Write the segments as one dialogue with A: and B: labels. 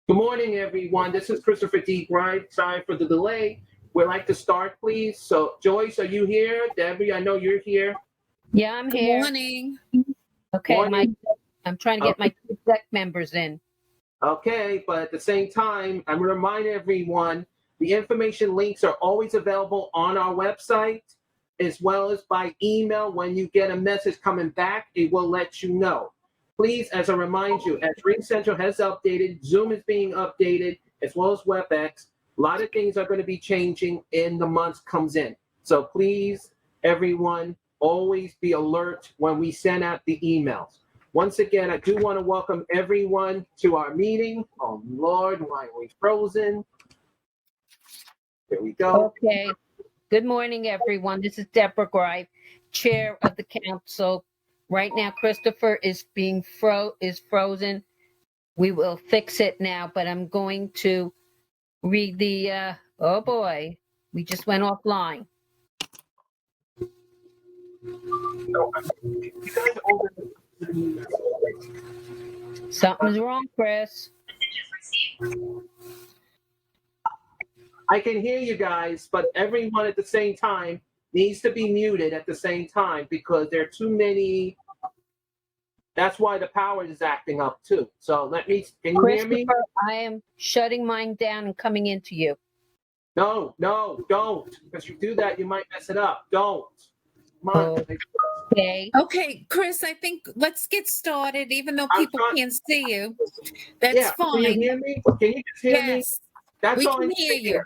A: Good morning, everyone. This is Christopher D. Grimes. Sorry for the delay. We'd like to start, please. So, Joyce, are you here? Debbie, I know you're here.
B: Yeah, I'm
C: Good
B: here.
C: morning.
B: Okay,
A: Morning.
B: I'm trying to get my two deck members in.
A: Okay, but at the same time, I'm going to remind everyone the information links are always available on our website as well as by email. When you get a message coming back, it will let you know. Please, as I remind you, as Ring Central has updated, Zoom is being updated as well as WebEx. A lot of things are going to be changing in the months comes in. So please, everyone, always be alert when we send out the emails. Once again, I do want to welcome everyone to our meeting. Oh, Lord, why are we frozen? There we go.
B: Okay. Good morning, everyone. This is Deborah Grimes, Chair of the Council. Right now, Christopher is frozen. We will fix it now, but I'm going to read the, oh boy, we just went offline. Something's wrong, Chris.
A: I can hear you guys, but everyone at the same time needs to be muted at the same time because there are too many. That's why the power is acting up too. So can you hear me?
B: Christopher, I am shutting mine down and coming into you.
A: No, don't. Because you do that, you might mess it up. Don't. Come on.
B: Okay.
C: Okay, Chris, I think let's get started, even though people can't see you. That's fine.
A: Can you hear me? Can you just hear me?
C: Yes,
A: That's
C: we
A: all
C: can
A: I
C: hear
A: need to
C: you.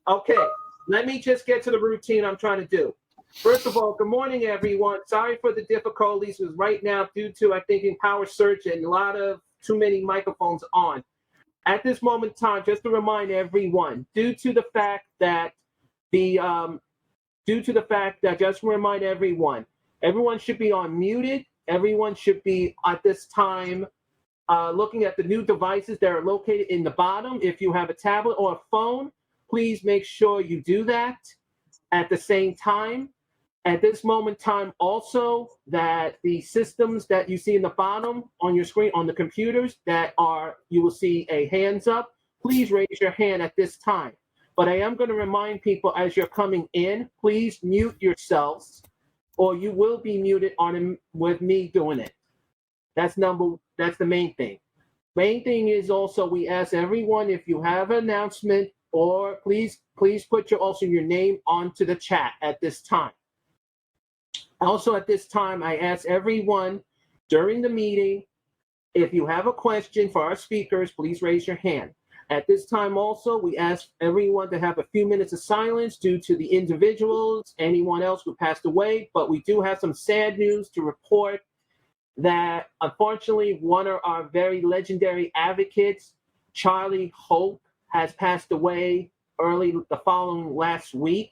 A: Okay, let me just get to the routine I'm trying to do. First of all, good morning, everyone. Sorry for the difficulties. Because right now, due to, I think, in power surge and a lot of too many microphones on. At this moment in time, just to remind everyone, due to the fact that just to remind everyone should be on muted. Everyone should be at this time looking at the new devices that are located in the bottom. If you have a tablet or a phone, please make sure you do that at the same time. At this moment in time also, that the systems that you see in the bottom on your screen, on the computers you will see a hands up. Please raise your hand at this time. But I am going to remind people as you're coming in, please mute yourselves or you will be muted with me doing it. That's the main thing. Main thing is also we ask everyone if you have an announcement or please put your name onto the chat at this time. Also at this time, I ask everyone during the meeting, if you have a question for our speakers, please raise your hand. At this time also, we ask everyone to have a few minutes of silence due to the individuals, anyone else who passed away, but we do have some sad news to report that unfortunately one of our very legendary advocates, Charlie Hope, has passed away last week.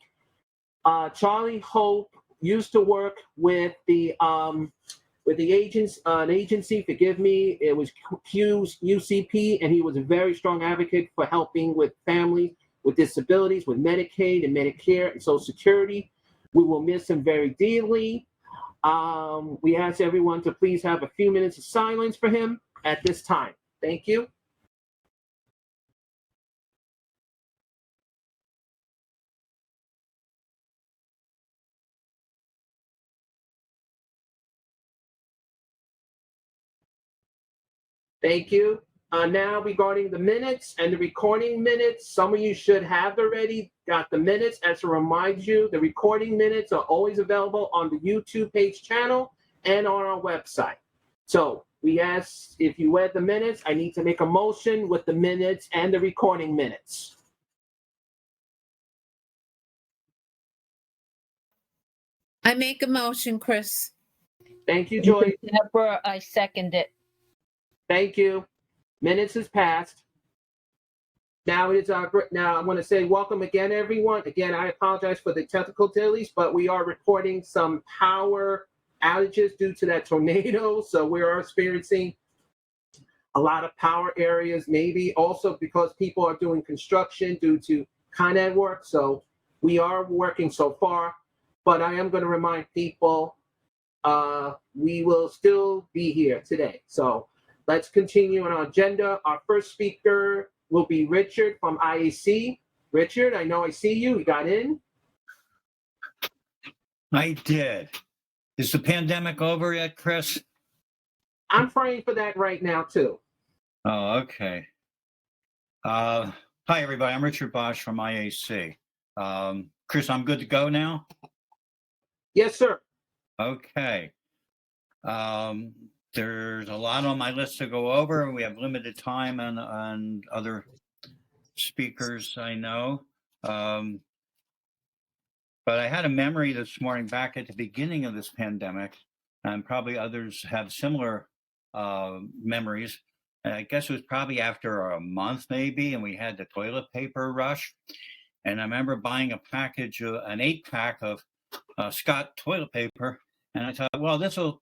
A: Charlie Hope used to work with the agency, forgive me, it was UCP, and he was a very strong advocate for helping with families with disabilities, with Medicaid and Medicare and Social Security. We will miss him very dearly. We ask everyone to please have a few minutes of silence for him at this time. Thank you. Thank you. Now regarding the minutes and the recording minutes, some of you should have already got the minutes. As to remind you, the recording minutes are always available on the YouTube page channel and on our website. So we ask if you read the minutes, I need to make a motion with the minutes and the recording minutes.
C: I make a motion, Chris.
A: Thank you, Joy.
B: Deborah, I second it.
A: Thank you. Minutes has passed. Now I want to say welcome again, everyone. Again, I apologize for the technical delays, but we are reporting some power outages due to that tornado. So we are experiencing a lot of power areas, maybe also because people are doing construction due to Con Ed work. So we are working so far, but I am going to remind people we will still be here today. So let's continue on our agenda. Our first speaker will be Richard from IAC. Richard, I know I see you. You got in?
D: I did. Is the pandemic over yet, Chris?
A: I'm praying for that right now, too.
D: Oh, okay. Hi, everybody. I'm Richard Bosch from IAC. Chris, I'm good to go now?
A: Yes, sir.
D: Okay. There's a lot on my list to go over. We have limited time and other speakers I know. But I had a memory this morning back at the beginning of this pandemic, and probably others have similar memories. And I guess it was probably after a month maybe, and we had the toilet paper rush. And I remember buying a package, an 8-pack of Scott toilet paper. And I thought, well, this will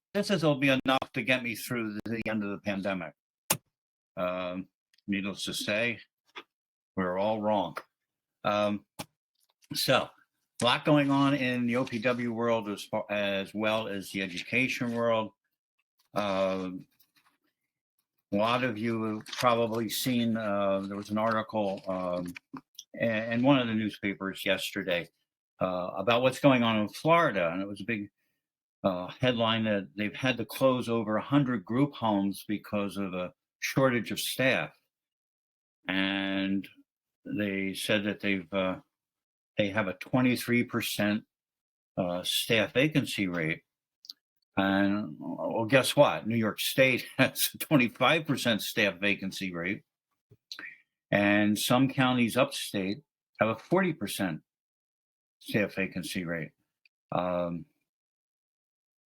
D: be enough to get me through the end of the pandemic. Needless to say, we're all wrong. So a lot going on in the OPW world as well as the education world. A lot of you have probably seen, there was an article in one of the newspapers yesterday about what's going on in Florida. And it was a big headline that they've had to close over 100 group homes because of a shortage of staff. And they said that they have a 23% staff vacancy rate. And well, guess what? New York State has a 25% staff vacancy rate. And some counties upstate have a 40% staff vacancy rate.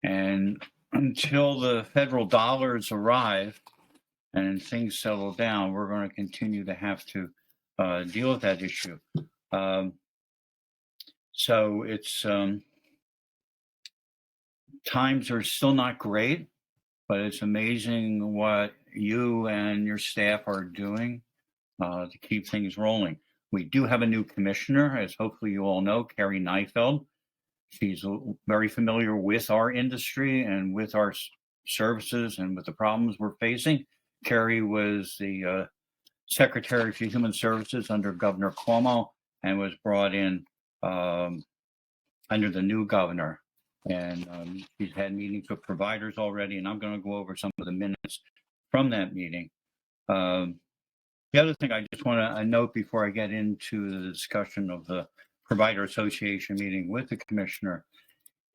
D: And until the federal dollars arrive and things settle down, we're going to continue to have to deal with that issue. So it's times are still not great, but it's amazing what you and your staff are doing to keep things rolling. We do have a new commissioner, as hopefully you all know, Carrie Neifeld. She's very familiar with our industry and with our services and with the problems we're facing. Carrie was the Secretary for Human Services under Governor Cuomo and was brought in under the new governor. And she's had meetings with providers already, and I'm going to go over some of the minutes from that meeting. The other thing I just want to note before I get into the discussion of the Provider Association meeting with the commissioner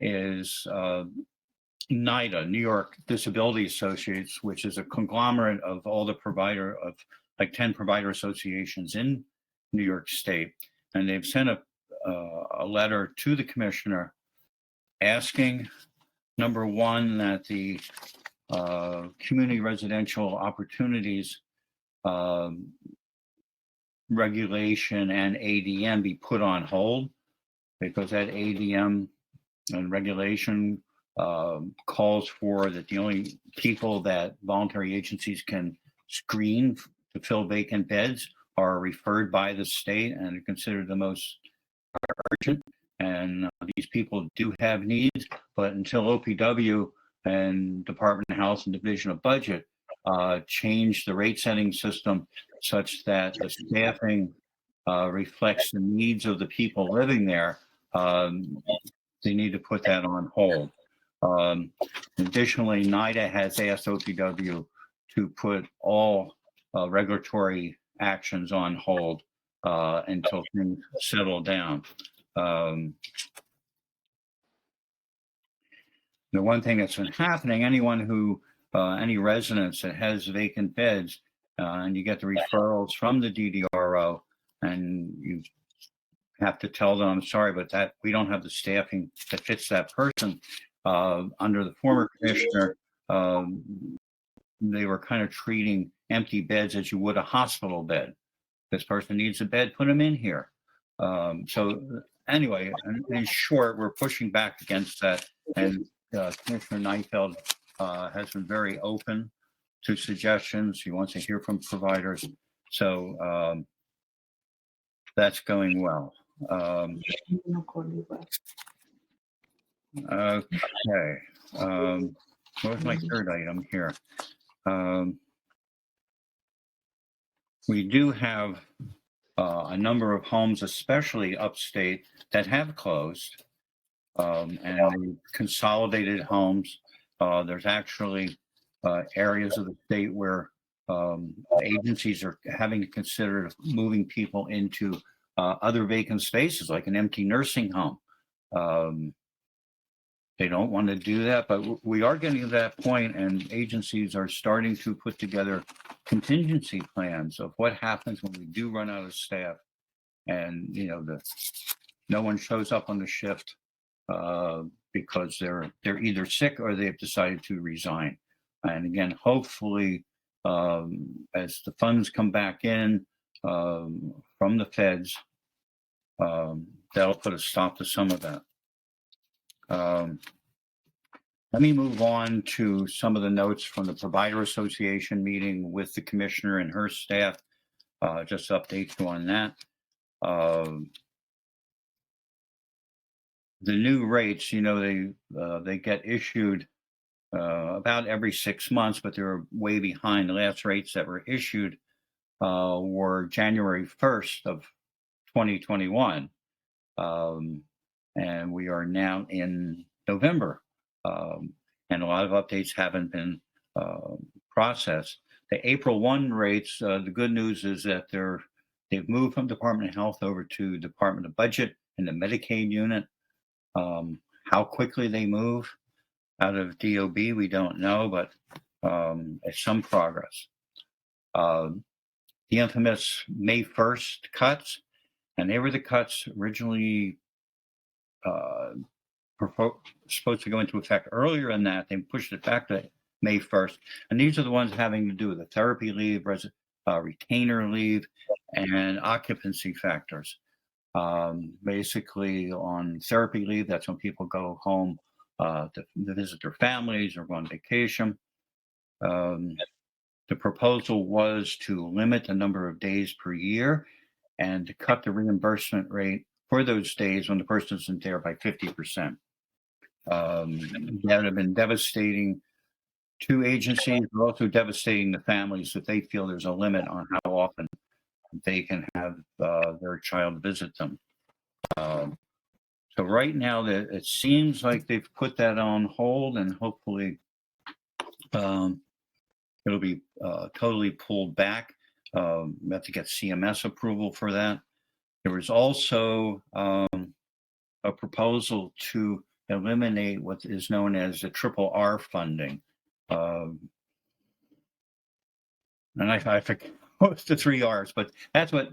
D: is NIDA, New York Disability Associates, which is a conglomerate of all the of like 10 provider associations in New York State. And they've sent a letter to the commissioner asking, number one, that the community residential opportunities regulation and ADM be put on hold, because that ADM and regulation calls for that the only people that voluntary agencies can screen to fill vacant beds are referred by the state and are considered the most urgent. And these people do have needs, but until OPW and Department of Health and Division of Budget change the rate setting system such that the staffing reflects the needs of the people living there, they need to put that on hold. Additionally, NIDA has asked OPW to put all regulatory actions on hold until things settle down. The one thing that's been happening, anyone who, any residents that has vacant beds, and you get the referrals from the DDRO, and you have to tell them, I'm sorry, but that we don't have the staffing that fits that person. Under the former commissioner, they were kind of treating empty beds as you would a hospital bed. This person needs a bed, put them in here. So anyway, in short, we're pushing back against that. And Commissioner Neifeld has been very open to suggestions. He wants to hear from providers. So that's going well. Okay. What was my third item here? We do have a number of homes, especially upstate, that have closed, and they consolidated homes. There's actually areas of the state where agencies are having to consider moving people into other vacant spaces, like an empty nursing home. They don't want to do that, but we are getting to that point, and agencies are starting to put together contingency plans of what happens when we do run out of staff, and no one shows up on the shift because they're either sick or they've decided to resign. And again, hopefully, as the funds come back in from the feds, that'll put a stop to some of that. Let me move on to some of the notes from the Provider Association meeting with the commissioner and her staff. Just update you on that. The new rates, they get issued about every 6 months, but they're way behind. The last rates that were issued were January 1st of 2021. And we are now in November. And a lot of updates haven't been processed. The April 1 rates, the good news is that they've moved from Department of Health over to Department of Budget in the Medicaid unit. How quickly they move out of DOB, we don't know, but it's some progress. The infamous May 1st cuts, and they were the cuts originally supposed to go into effect earlier than that. They pushed it back to May 1st. And these are the ones having to do with the therapy leave, retainer leave, and occupancy factors. Basically, on therapy leave, that's when people go home to visit their families or go on vacation. The proposal was to limit the number of days per year and to cut the reimbursement rate for those days when the person isn't there by 50%. That would have been devastating to agencies, but also devastating to families if they feel there's a limit on how often they can have their child visit them. So right now, it seems like they've put that on hold, and hopefully it'll be totally pulled back. We have to get CMS approval for that. There was also a proposal to eliminate what is known as the triple R funding. And I forget what's the 3 R's, but that's what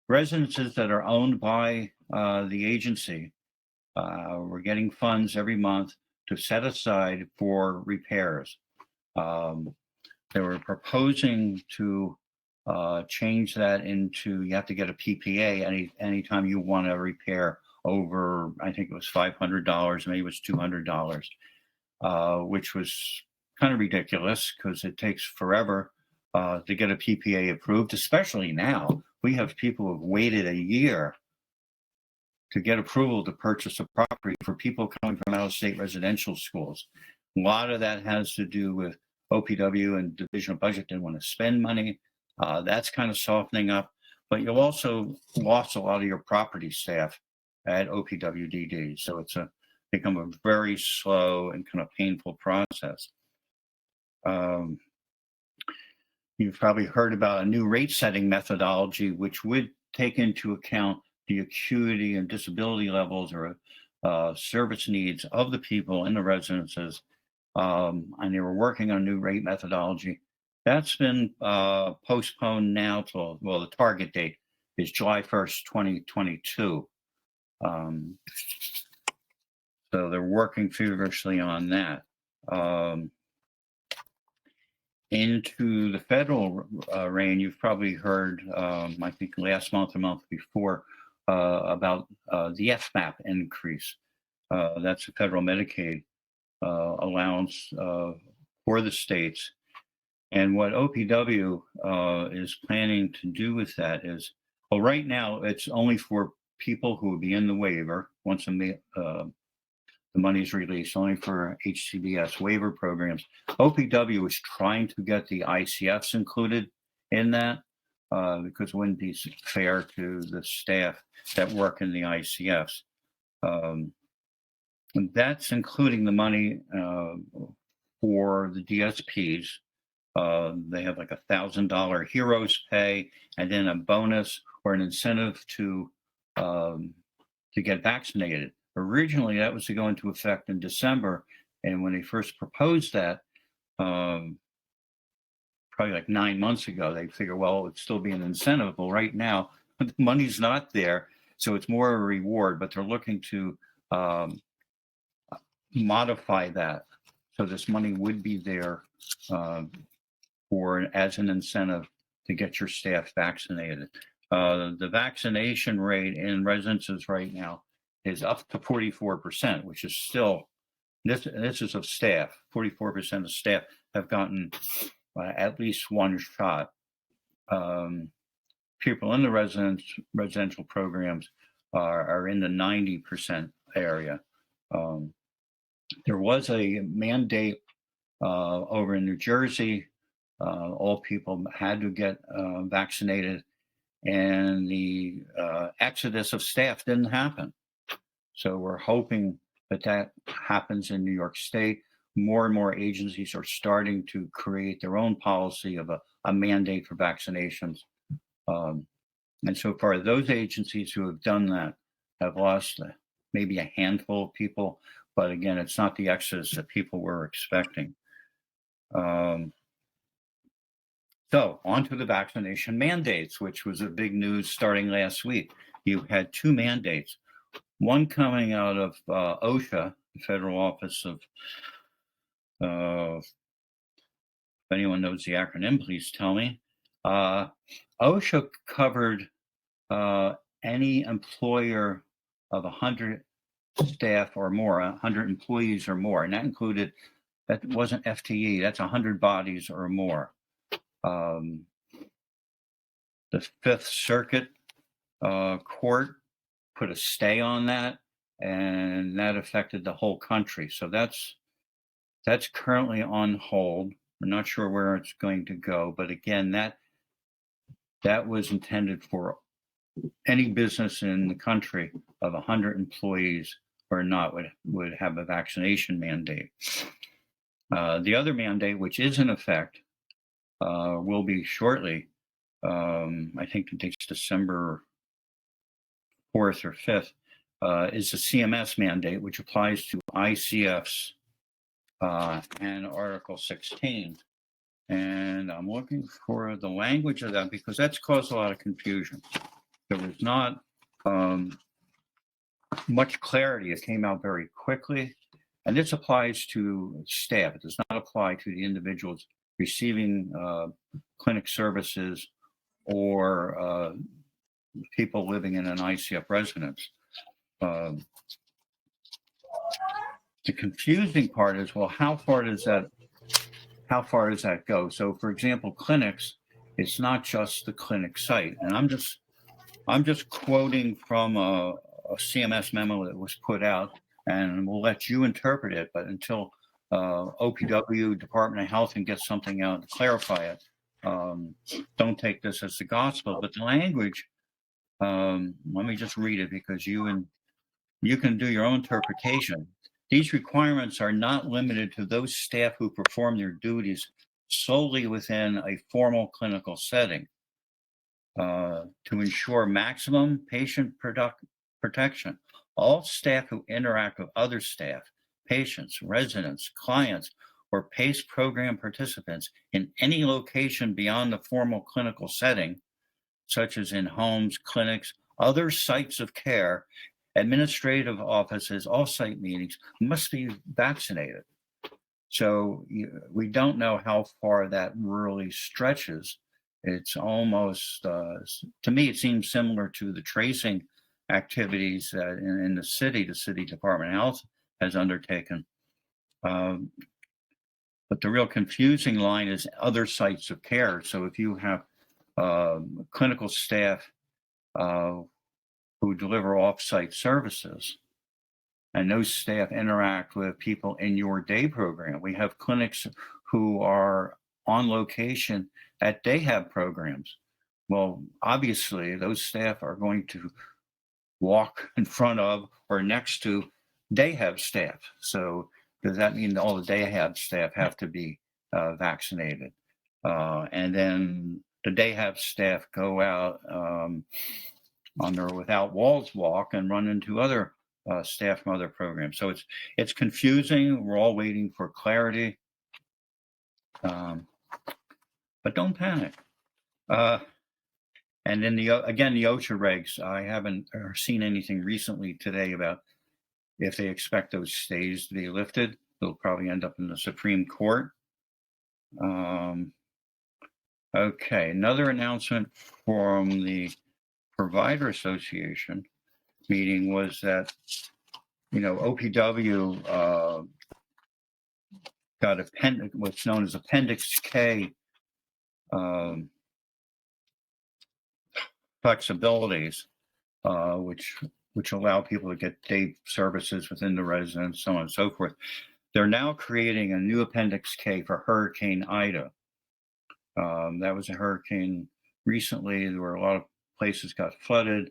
D: residences that are owned by the agency were getting funds every month to set aside for repairs. They were proposing to change that into, you have to get a PPA anytime you want to repair over, I think it was $500, maybe it was $200, which was kind of ridiculous because it takes forever to get a PPA approved, especially now. We have people who have waited a year to get approval to purchase a property for people coming from out-of-state residential schools. A lot of that has to do with OPW and Division of Budget didn't want to spend money. That's kind of softening up, but you've also lost a lot of your property staff at OPWDD. So it's become a very slow and kind of painful process. You've probably heard about a new rate setting methodology, which would take into account the acuity and disability levels or service needs of the people in the residences. And they were working on a new rate methodology. That's been postponed now till, well, the target date is July 1st, 2022. So they're working feverishly on that. Into the federal reign, you've probably heard, I think last month or month before, about the FMAP increase. That's a federal Medicaid allowance for the states. And what OPW is planning to do with that is, well, right now it's only for people who would be in the waiver once the money's released, only for HCBS waiver programs. OPW is trying to get the ICFs included in that. because it wouldn't be fair to the staff that work in the ICFs. And that's including the money for the DSPs. They have like $1,000 heroes pay, and then a bonus or an incentive to get vaccinated. Originally, that was to go into effect in December, and when they first proposed that, probably like 9 months ago, they figured, well, it would still be an incentive. Well, right now, the money's not there, so it's more a reward, but they're looking to modify that. So this money would be there as an incentive to get your staff vaccinated. The vaccination rate in residences right now is up to 44%, which is still, this is of staff, 44% of staff have gotten at least one shot. People in the residential programs are in the 90% area. There was a mandate over in New Jersey. All people had to get vaccinated, and the exodus of staff didn't happen. So we're hoping that happens in New York State. More and more agencies are starting to create their own policy of a mandate for vaccinations. And so far, those agencies who have done that have lost maybe a handful of people, but again, it's not the exodus that people were expecting. So on to the vaccination mandates, which was a big news starting last week. You had two mandates, one coming out of OSHA, the Federal Office of, if anyone knows the acronym, please tell me. OSHA covered any employer of 100 staff or more, 100 employees or more, and that included, that wasn't FTE, that's 100 bodies or more. The Fifth Circuit Court put a stay on that, and that affected the whole country. So that's currently on hold. We're not sure where it's going to go, but again, that was intended for any business in the country of 100 employees or not would have a vaccination mandate. The other mandate, which is in effect, will be shortly. I think the date's December 4th or 5th, is the CMS mandate, which applies to ICFs and Article 16. And I'm looking for the language of that because that's caused a lot of confusion. There was not much clarity. It came out very quickly. And this applies to staff. It does not apply to the individuals receiving clinic services or people living in an ICF residence. The confusing part is, well, how far does that go? So for example, clinics, it's not just the clinic site. And I'm just quoting from a CMS memo that was put out, and we'll let you interpret it, but until OPW, Department of Health, can get something out to clarify it, don't take this as the gospel. But the language, let me just read it because you can do your own interpretation. These requirements are not limited to those staff who perform their duties solely within a formal clinical setting. To ensure maximum patient protection, all staff who interact with other staff, patients, residents, clients, or PACE program participants in any location beyond the formal clinical setting, such as in homes, clinics, other sites of care, administrative offices, off-site meetings, must be vaccinated. So we don't know how far that really stretches. It's almost, to me, it seems similar to the tracing activities that in the city Department of Health has undertaken. But the real confusing line is other sites of care. So if you have clinical staff who deliver off-site services, and those staff interact with people in your day program. We have clinics who are on location at day hab programs Well, obviously, those staff are going to walk in front of or next to day have staff. So does that mean all the day have staff have to be vaccinated? And then the day have staff go out on their Without Walls walk and run into other staff from other programs. So it's confusing. We're all waiting for clarity. But don't panic. And then the OSHA regs, I haven't seen anything recently today about if they expect those stays to be lifted. They'll probably end up in the Supreme Court. Okay, another announcement from the Provider Association meeting was that, OPW got what's known as Appendix K flexibilities, which allow people to get day services within the residence, so on and so forth. They're now creating a new Appendix K for Hurricane Ida. That was a hurricane recently. There were a lot of places got flooded.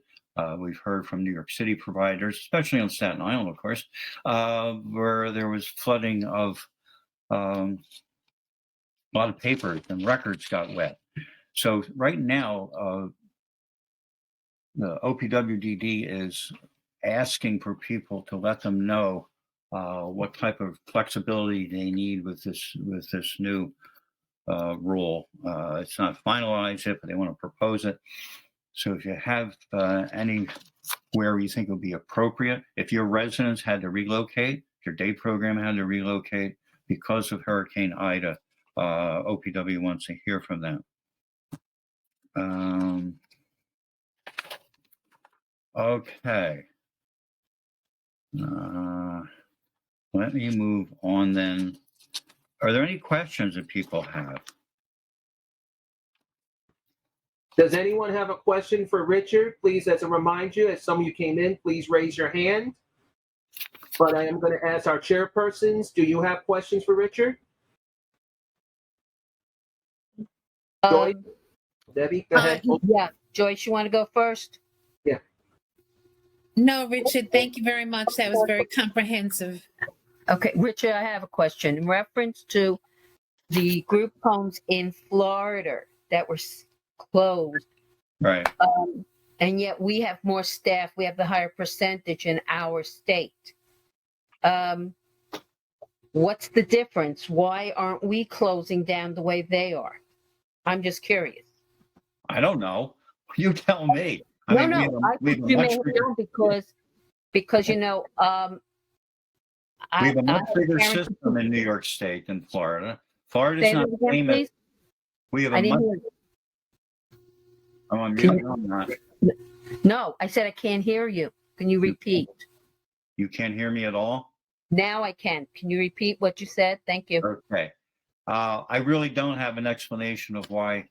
D: We've heard from New York City providers, especially on Staten Island, of course, where there was flooding of a lot of papers and records got wet. So right now, the OPWDD is asking for people to let them know what type of flexibility they need with this new rule. It's not finalized yet, but they want to propose it. So if you have anywhere you think it would be appropriate, if your residents had to relocate, your day program had to relocate because of Hurricane Ida, OPW wants to hear from them. Okay. Let me move on then. Are there any questions that people have?
A: Does anyone have a question for Richard? Please, as a reminder, as some of you came in, please raise your hand. But I am going to ask our chairpersons, do you have questions for Richard? Joyce? Debbie, go ahead.
B: Yeah, Joyce, you want to go first?
A: Yeah.
C: No, Richard, thank you very much. That was very comprehensive.
B: Okay, Richard, I have a question in reference to the group homes in Florida that were closed.
D: Right.
B: And yet we have more staff. We have the higher percentage in our state. What's the difference? Why aren't we closing down the way they are? I'm just curious.
D: I don't know. You tell me.
B: I think you may have known because we
D: have a much bigger system in New York State than Florida. Florida's not famous.
B: Please?
D: We have a much. Oh, I'm not.
B: No, I said I can't hear you. Can you repeat?
D: You can't hear me at all?
B: Now I can. Can you repeat what you said? Thank you.
D: Okay. I really don't have an explanation of why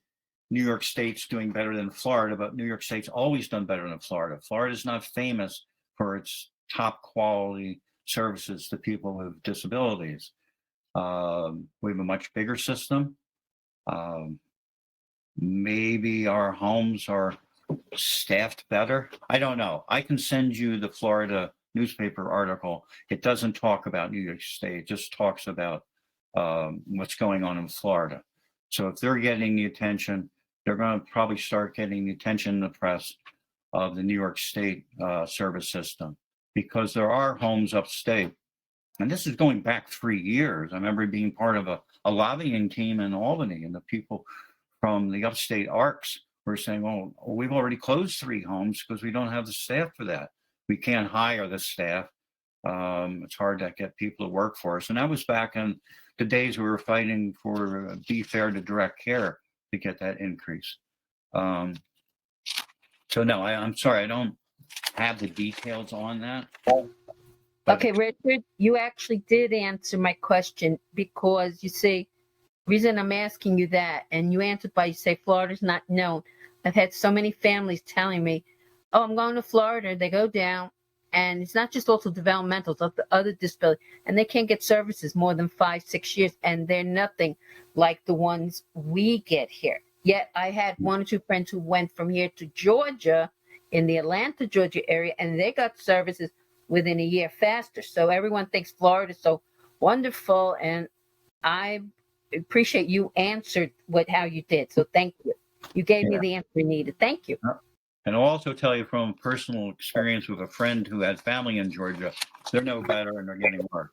D: New York State's doing better than Florida, but New York State's always done better than Florida. Florida's not famous for its top quality services to people with disabilities. We have a much bigger system. Maybe our homes are staffed better. I don't know. I can send you the Florida newspaper article. It doesn't talk about New York State. It just talks about what's going on in Florida. So if they're getting the attention, they're going to probably start getting the attention in the press of the New York State service system, because there are homes upstate. And this is going back 3 years. I remember being part of a lobbying team in Albany, and the people from the upstate ARCs were saying, well, we've already closed 3 homes because we don't have the staff for that. We can't hire the staff. It's hard to get people to work for us. And that was back in the days we were fighting for Be Fair to Direct Care to get that increase. So no, I'm sorry, I don't have the details on that.
B: Okay, Richard, you actually did answer my question, because you see, reason I'm asking you that, and you answered by you say Florida's not known. I've had so many families telling me, oh, I'm going to Florida. They go down, and it's not just also developmental, it's also other disability, and they can't get services more than 5-6 years, and they're nothing like the ones we get here. Yet I had one or two friends who went from here to Georgia, in the Atlanta, Georgia area, and they got services within a year faster. So everyone thinks Florida is so wonderful, and I appreciate you answered how you did. So thank you. You gave me the answer we needed. Thank you.
D: And I'll also tell you from personal experience with a friend who had family in Georgia, they're no better and they're getting worse.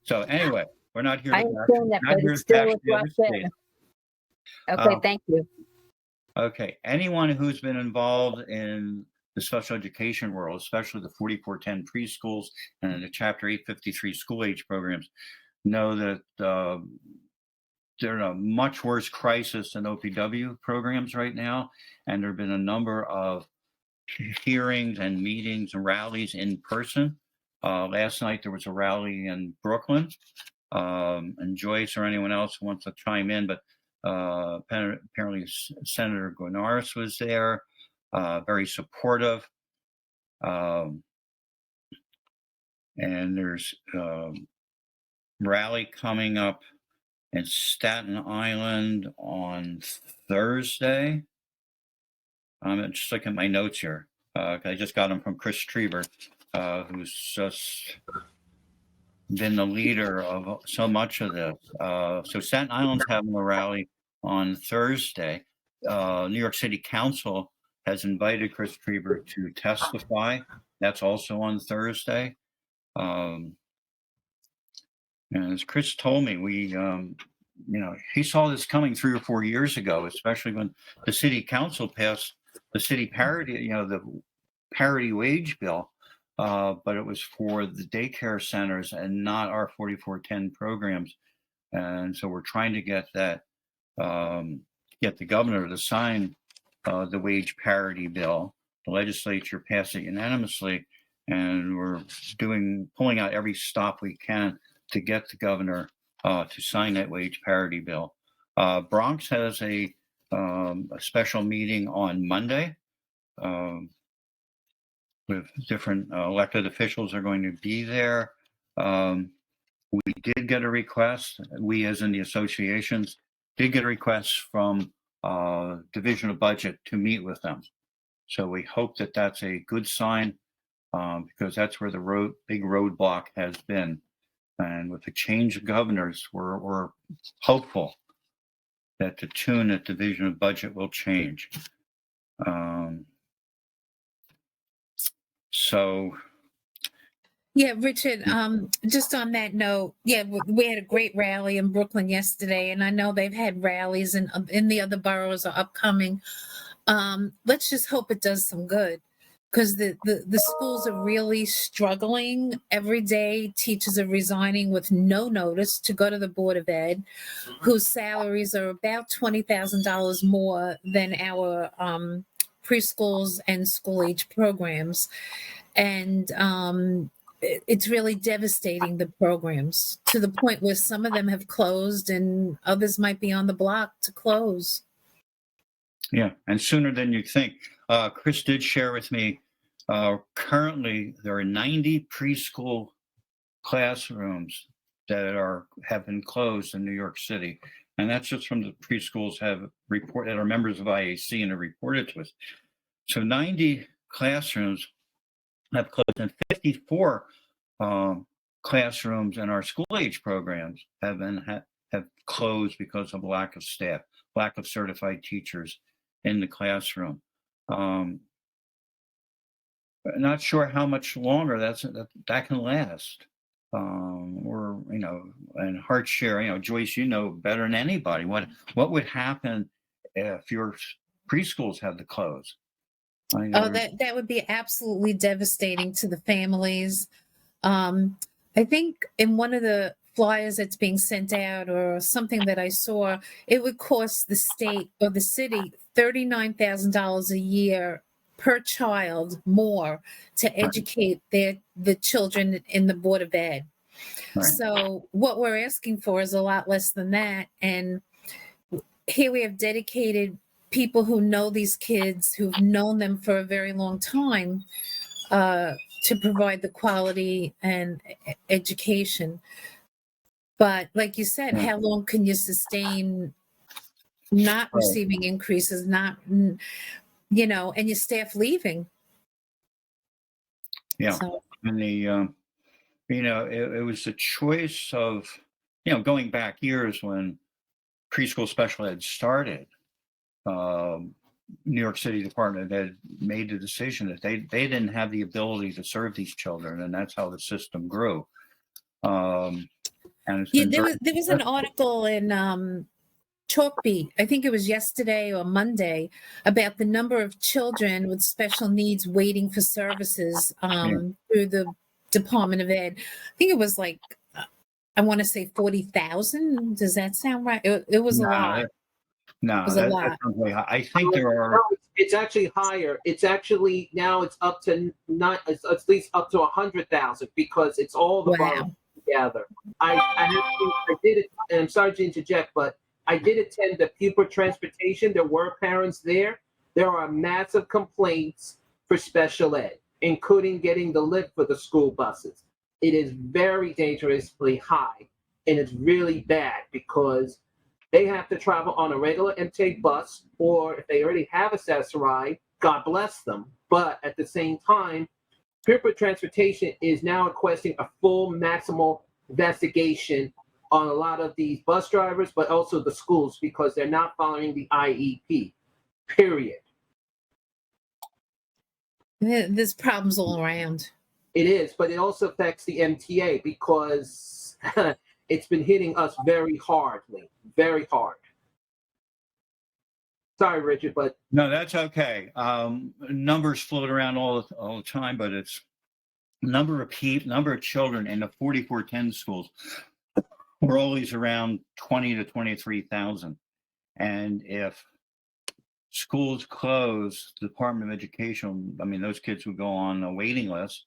D: So anyway, we're not here to
B: I understand that, but it's still a drop there. Okay, thank you.
D: Okay, anyone who's been involved in the special education world, especially the 4410 preschools and the Chapter 853 school age programs, know that they're in a much worse crisis than OPW programs right now. And there have been a number of hearings and meetings and rallies in person. Last night there was a rally in Brooklyn, and Joyce or anyone else who wants to chime in, but apparently Senator Guinaris was there, very supportive. And there's rally coming up in Staten Island on Thursday. I'm just looking at my notes here. I just got them from Chris Trieber, who's just been the leader of so much of this. So Staten Island's having a rally on Thursday. New York City Council has invited Chris Trieber to testify. That's also on Thursday. And as Chris told me, he saw this coming 3 or 4 years ago, especially when the city council passed the city parity, the parity wage bill, but it was for the daycare centers and not our 4410 programs. And so we're trying to get that, get the governor to sign the wage parity bill. The legislature passed it unanimously, and we're pulling out every stop we can to get the governor to sign that wage parity bill. Bronx has a special meeting on Monday with different elected officials are going to be there. We did get a request, we as in the associations, did get a request from Division of Budget to meet with them. So we hope that that's a good sign, because that's where the big roadblock has been. And with the change of governors, we're hopeful that the tune at Division of Budget will change.
C: Yeah, Richard, just on that note, we had a great rally in Brooklyn yesterday, and I know they've had rallies in the other boroughs are upcoming. Let's just hope it does some good, because the schools are really struggling. Every day, teachers are resigning with no notice to go to the Board of Ed, whose salaries are about $20,000 more than our preschools and school age programs. And it's really devastating the programs, to the point where some of them have closed and others might be on the block to close.
D: Yeah, and sooner than you think. Chris did share with me, currently there are 90 preschool classrooms that have been closed in New York City. And that's just from the preschools that are members of IAC and have reported to us. So 90 classrooms have closed, and 54 classrooms in our school age programs have closed because of lack of staff, lack of certified teachers in the classroom. Not sure how much longer that can last. And heart share, Joyce, better than anybody, what would happen if your preschools had to close?
C: That would be absolutely devastating to the families. I think in one of the flyers that's being sent out, or something that I saw, it would cost the state or the city $39,000 a year per child more to educate the children in the Board of Ed.
D: Right.
C: So what we're asking for is a lot less than that. And here we have dedicated people who know these kids, who've known them for a very long time, to provide the quality and education. But like you said, how long can you sustain not
D: Right.
C: receiving increases, not, and your staff leaving.
D: Yeah.
C: So,
D: And it was a choice of, going back years when preschool special ed started. New York City Department had made the decision that they didn't have the ability to serve these children, and that's how the system grew. And it's
C: yeah,
D: been
C: there was an article in Chalkbeat, I think it was yesterday or Monday, about the number of children with special needs waiting for services through the Department of Ed. I think it was like, I want to say 40,000. Does that sound right? It was a lot.
D: No,
C: It was a
D: that
C: lot.
D: sounds really high. I think there are.
A: No, it's actually higher. It's actually now it's up to not it's at least up to 100,000 because it's all the boroughs
C: Wow.
A: together. I did it, and I'm sorry to interject, but I did attend the pupil transportation. There were parents there. There are massive complaints for special ed, including getting the lift for the school buses. It is very dangerously high, and it's really bad because they have to travel on a regular intake bus, or if they already have a accessory, God bless them. But at the same time, pupil transportation is now requesting a full maximal investigation on a lot of these bus drivers, but also the schools because they're not following the IEP. Period.
C: There's problems all around.
A: It is, but it also affects the MTA because it's been hitting us very hardly, very hard. Sorry, Richard, but
D: No, that's okay. Numbers float around all the time, but it's number of children in the 4410 schools. We're always around 20 to 23,000. And if schools close, the Department of Education, those kids would go on a waiting list,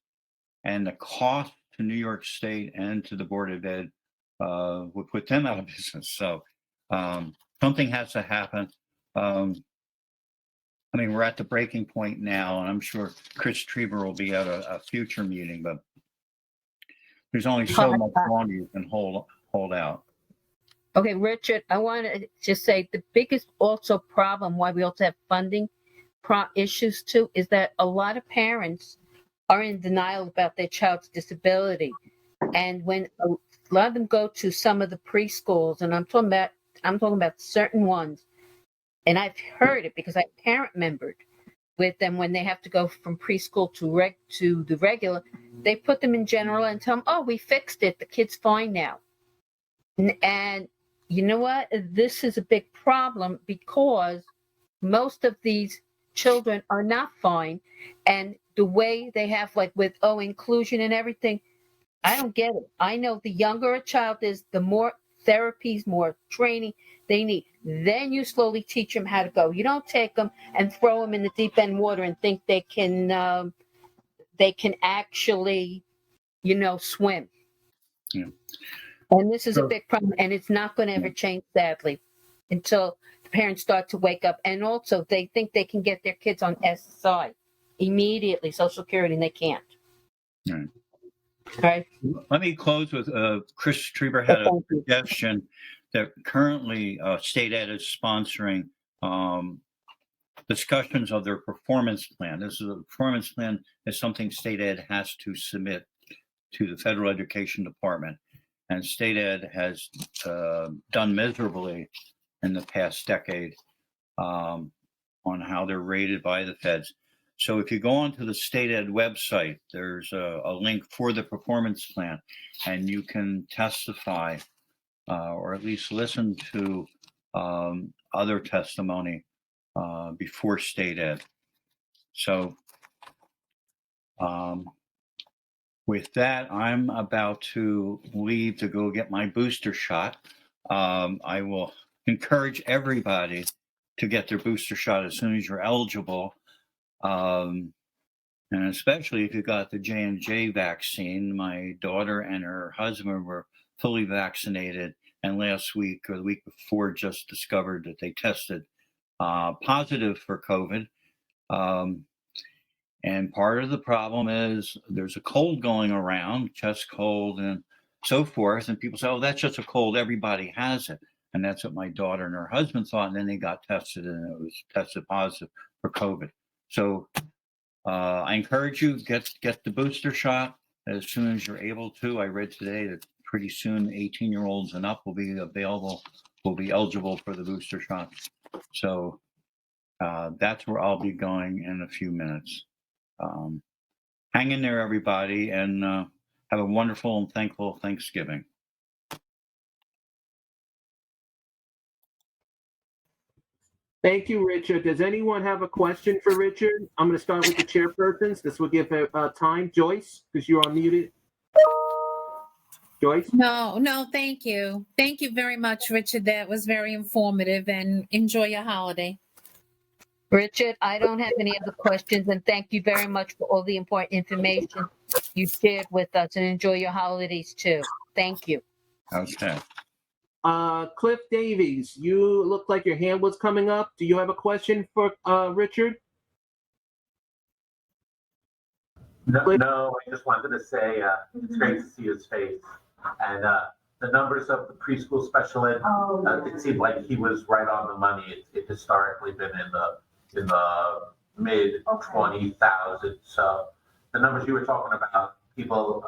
D: and the cost to New York State and to the Board of Ed would put them out of business. So something has to happen. We're at the breaking point now, and I'm sure Chris Trieber will be at a future meeting, but there's only so much longer you can hold out.
B: Okay, Richard, I want to just say the biggest also problem why we also have funding issues too is that a lot of parents are in denial about their child's disability. And when a lot of them go to some of the preschools, and I'm talking about certain ones, and I've heard it because I parent membered with them when they have to go from preschool to the regular, they put them in general and tell them, oh, we fixed it. The kid's fine now. And you know what? This is a big problem because most of these children are not fine. And the way they have with inclusion and everything, I don't get it. I know the younger a child is, the more therapies, more training they need. Then you slowly teach them how to go. You don't take them and throw them in the deep end water and think they can actually, swim.
D: Yeah.
B: And this is a big problem, and it's not going to ever change, sadly, until the parents start to wake up. And also, they think they can get their kids on SSI immediately, Social Security, and they can't.
D: Right.
B: All right.
D: Let me close with Chris Trieber had a suggestion that currently State Ed is sponsoring discussions of their performance plan. This is a performance plan is something State Ed has to submit to the Federal Education Department. And State Ed has done miserably in the past decade on how they're rated by the feds. So if you go onto the State Ed website, there's a link for the performance plan, and you can testify or at least listen to other testimony before State Ed. So with that, I'm about to leave to go get my booster shot. I will encourage everybody to get their booster shot as soon as you're eligible. And especially if you got the J&J vaccine. My daughter and her husband were fully vaccinated, and last week or the week before just discovered that they tested positive for COVID. And part of the problem is there's a cold going around, chest cold and so forth. And people say, oh, that's just a cold. Everybody has it. And that's what my daughter and her husband thought. And then they got tested and it was tested positive for COVID. So I encourage you, get the booster shot as soon as you're able to. I read today that pretty soon 18-year-olds and up will be eligible for the booster shot. So that's where I'll be going in a few minutes. Hang in there, everybody, and have a wonderful and thankful Thanksgiving.
A: Thank you, Richard. Does anyone have a question for Richard? I'm going to start with the chairpersons. This will give time. Joyce, because you're unmuted. Joyce?
C: No, thank you. Thank you very much, Richard. That was very informative, and enjoy your holiday.
B: Richard, I don't have any other questions, and thank you very much for all the important information you shared with us, and enjoy your holidays too. Thank you.
D: Okay.
A: Cliff Davies, you look like your hand was coming up. Do you have a question for Richard?
E: No, I just wanted to say it's great to see his face. And the numbers of the preschool special ed, it seemed like he was right on the money. It historically been in the mid 20,000. So the numbers you were talking about, people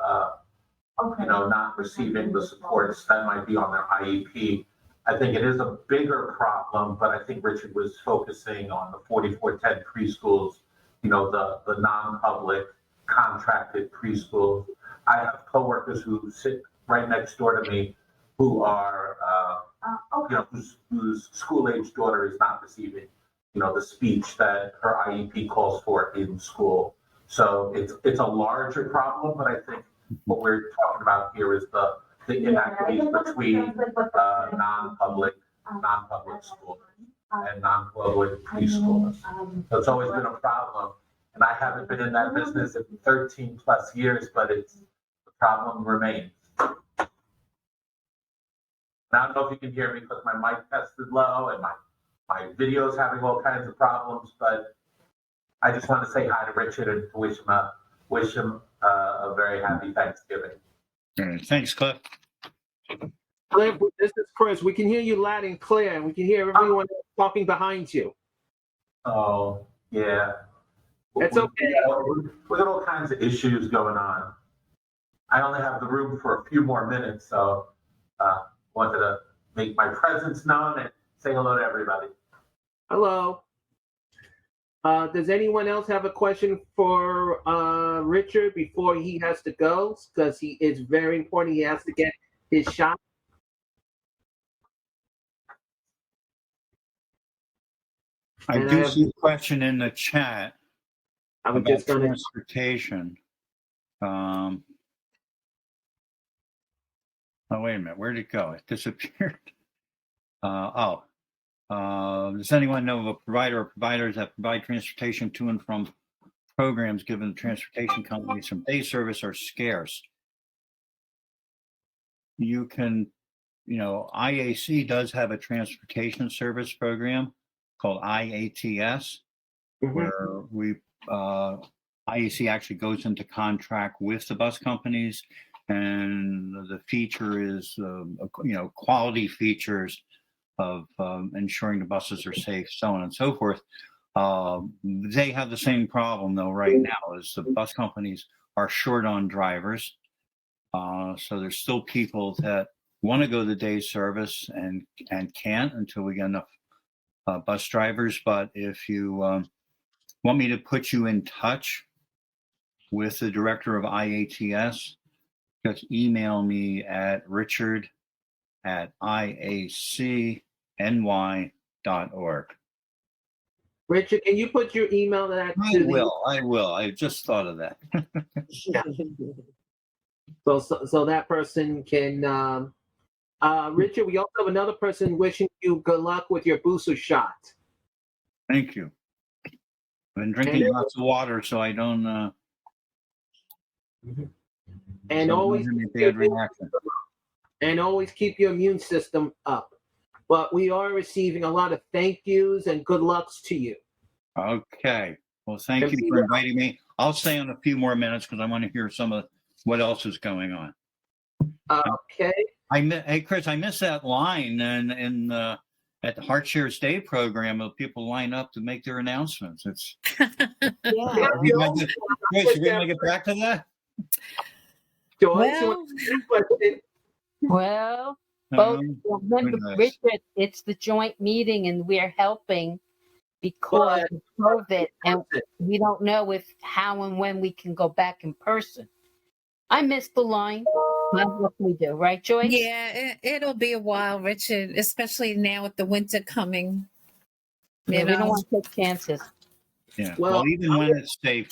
E: not receiving the supports that might be on their IEP. I think it is a bigger problem, but I think Richard was focusing on the 4410 preschools, the non-public contracted preschools. I have coworkers who sit right next door to me who are, whose school-age daughter is not receiving, the speech that her IEP calls for in school. So it's a larger problem, but I think what we're talking about here is the inequities between non-public schools and non-public preschools. So it's always been a problem. And I haven't been in that business in 13 plus years, but the problem remains. And I don't know if you can hear me because my mic tested low and my video's having all kinds of problems, but I just want to say hi to Richard and wish him a very happy Thanksgiving.
D: All right. Thanks, Cliff.
A: Cliff, this is Chris. We can hear you loud and clear, and we can hear everyone talking behind you.
E: Oh, yeah.
A: It's okay.
E: We got all kinds of issues going on. I only have the room for a few more minutes, so wanted to make my presence known and say hello to everybody.
A: Hello. Does anyone else have a question for Richard before he has to go? Because he is very important. He has to get his shot.
D: I do see a question in the chat
A: I was
D: about
A: just going to.
D: transportation. Oh, wait a minute. Where'd it go? It disappeared. Does anyone know of a provider or providers that provide transportation to and from programs given the transportation companies from day service are scarce? You can, IAC does have a transportation service program called IATS, where IAC actually goes into contract with the bus companies, and the feature is, quality features of ensuring the buses are safe, so on and so forth. They have the same problem though right now, is the bus companies are short on drivers. So there's still people that want to go to day service and can't until we get enough bus drivers. But if you want me to put you in touch with the director of IATS, just email me at richard@iacny.org.
A: Richard, can you put your email that
D: I will. I just thought of that.
A: So that person can. Richard, we also have another person wishing you good luck with your booster shot.
D: Thank you. I've been drinking lots of water, so I don't.
A: And always keep your immune system up. But we are receiving a lot of thank yous and good lucks to you.
D: Okay. Well, thank you for inviting me. I'll stay on a few more minutes because I want to hear some of what else is going on.
A: Okay.
D: Hey, Chris, I missed that line and at the Heart Shares Day program, people line up to make their announcements. It's
B: Yeah.
D: we might get, Joyce, we're gonna get back to that.
A: Joyce, you
C: Well,
A: want to question?
B: Well, both, remember,
D: who knows?
B: Richard, it's the joint meeting and we're helping because of COVID, and we don't know how and when we can go back in person. I missed the line. That's what we do, right, Joyce?
C: yeah, it'll be a while, Richard, especially now with the winter coming.
B: Yeah,
C: You
B: we don't
C: know,
B: want to take chances.
D: Yeah.
A: Well,
D: Well, even when it's safe,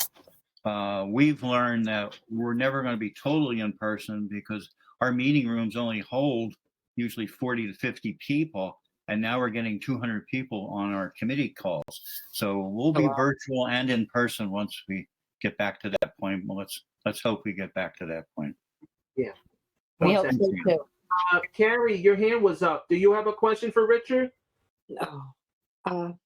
D: we've learned that we're never going to be totally in person because our meeting rooms only hold usually 40 to 50 people. And now we're getting 200 people on our committee calls. So we'll be virtual and in person once we get back to that point. Well, let's hope we get back to that point.
A: Yeah.
B: We
A: One
B: hope so
A: second.
B: too.
A: Carrie, your hand was up. Do you have a question for Richard?
F: No.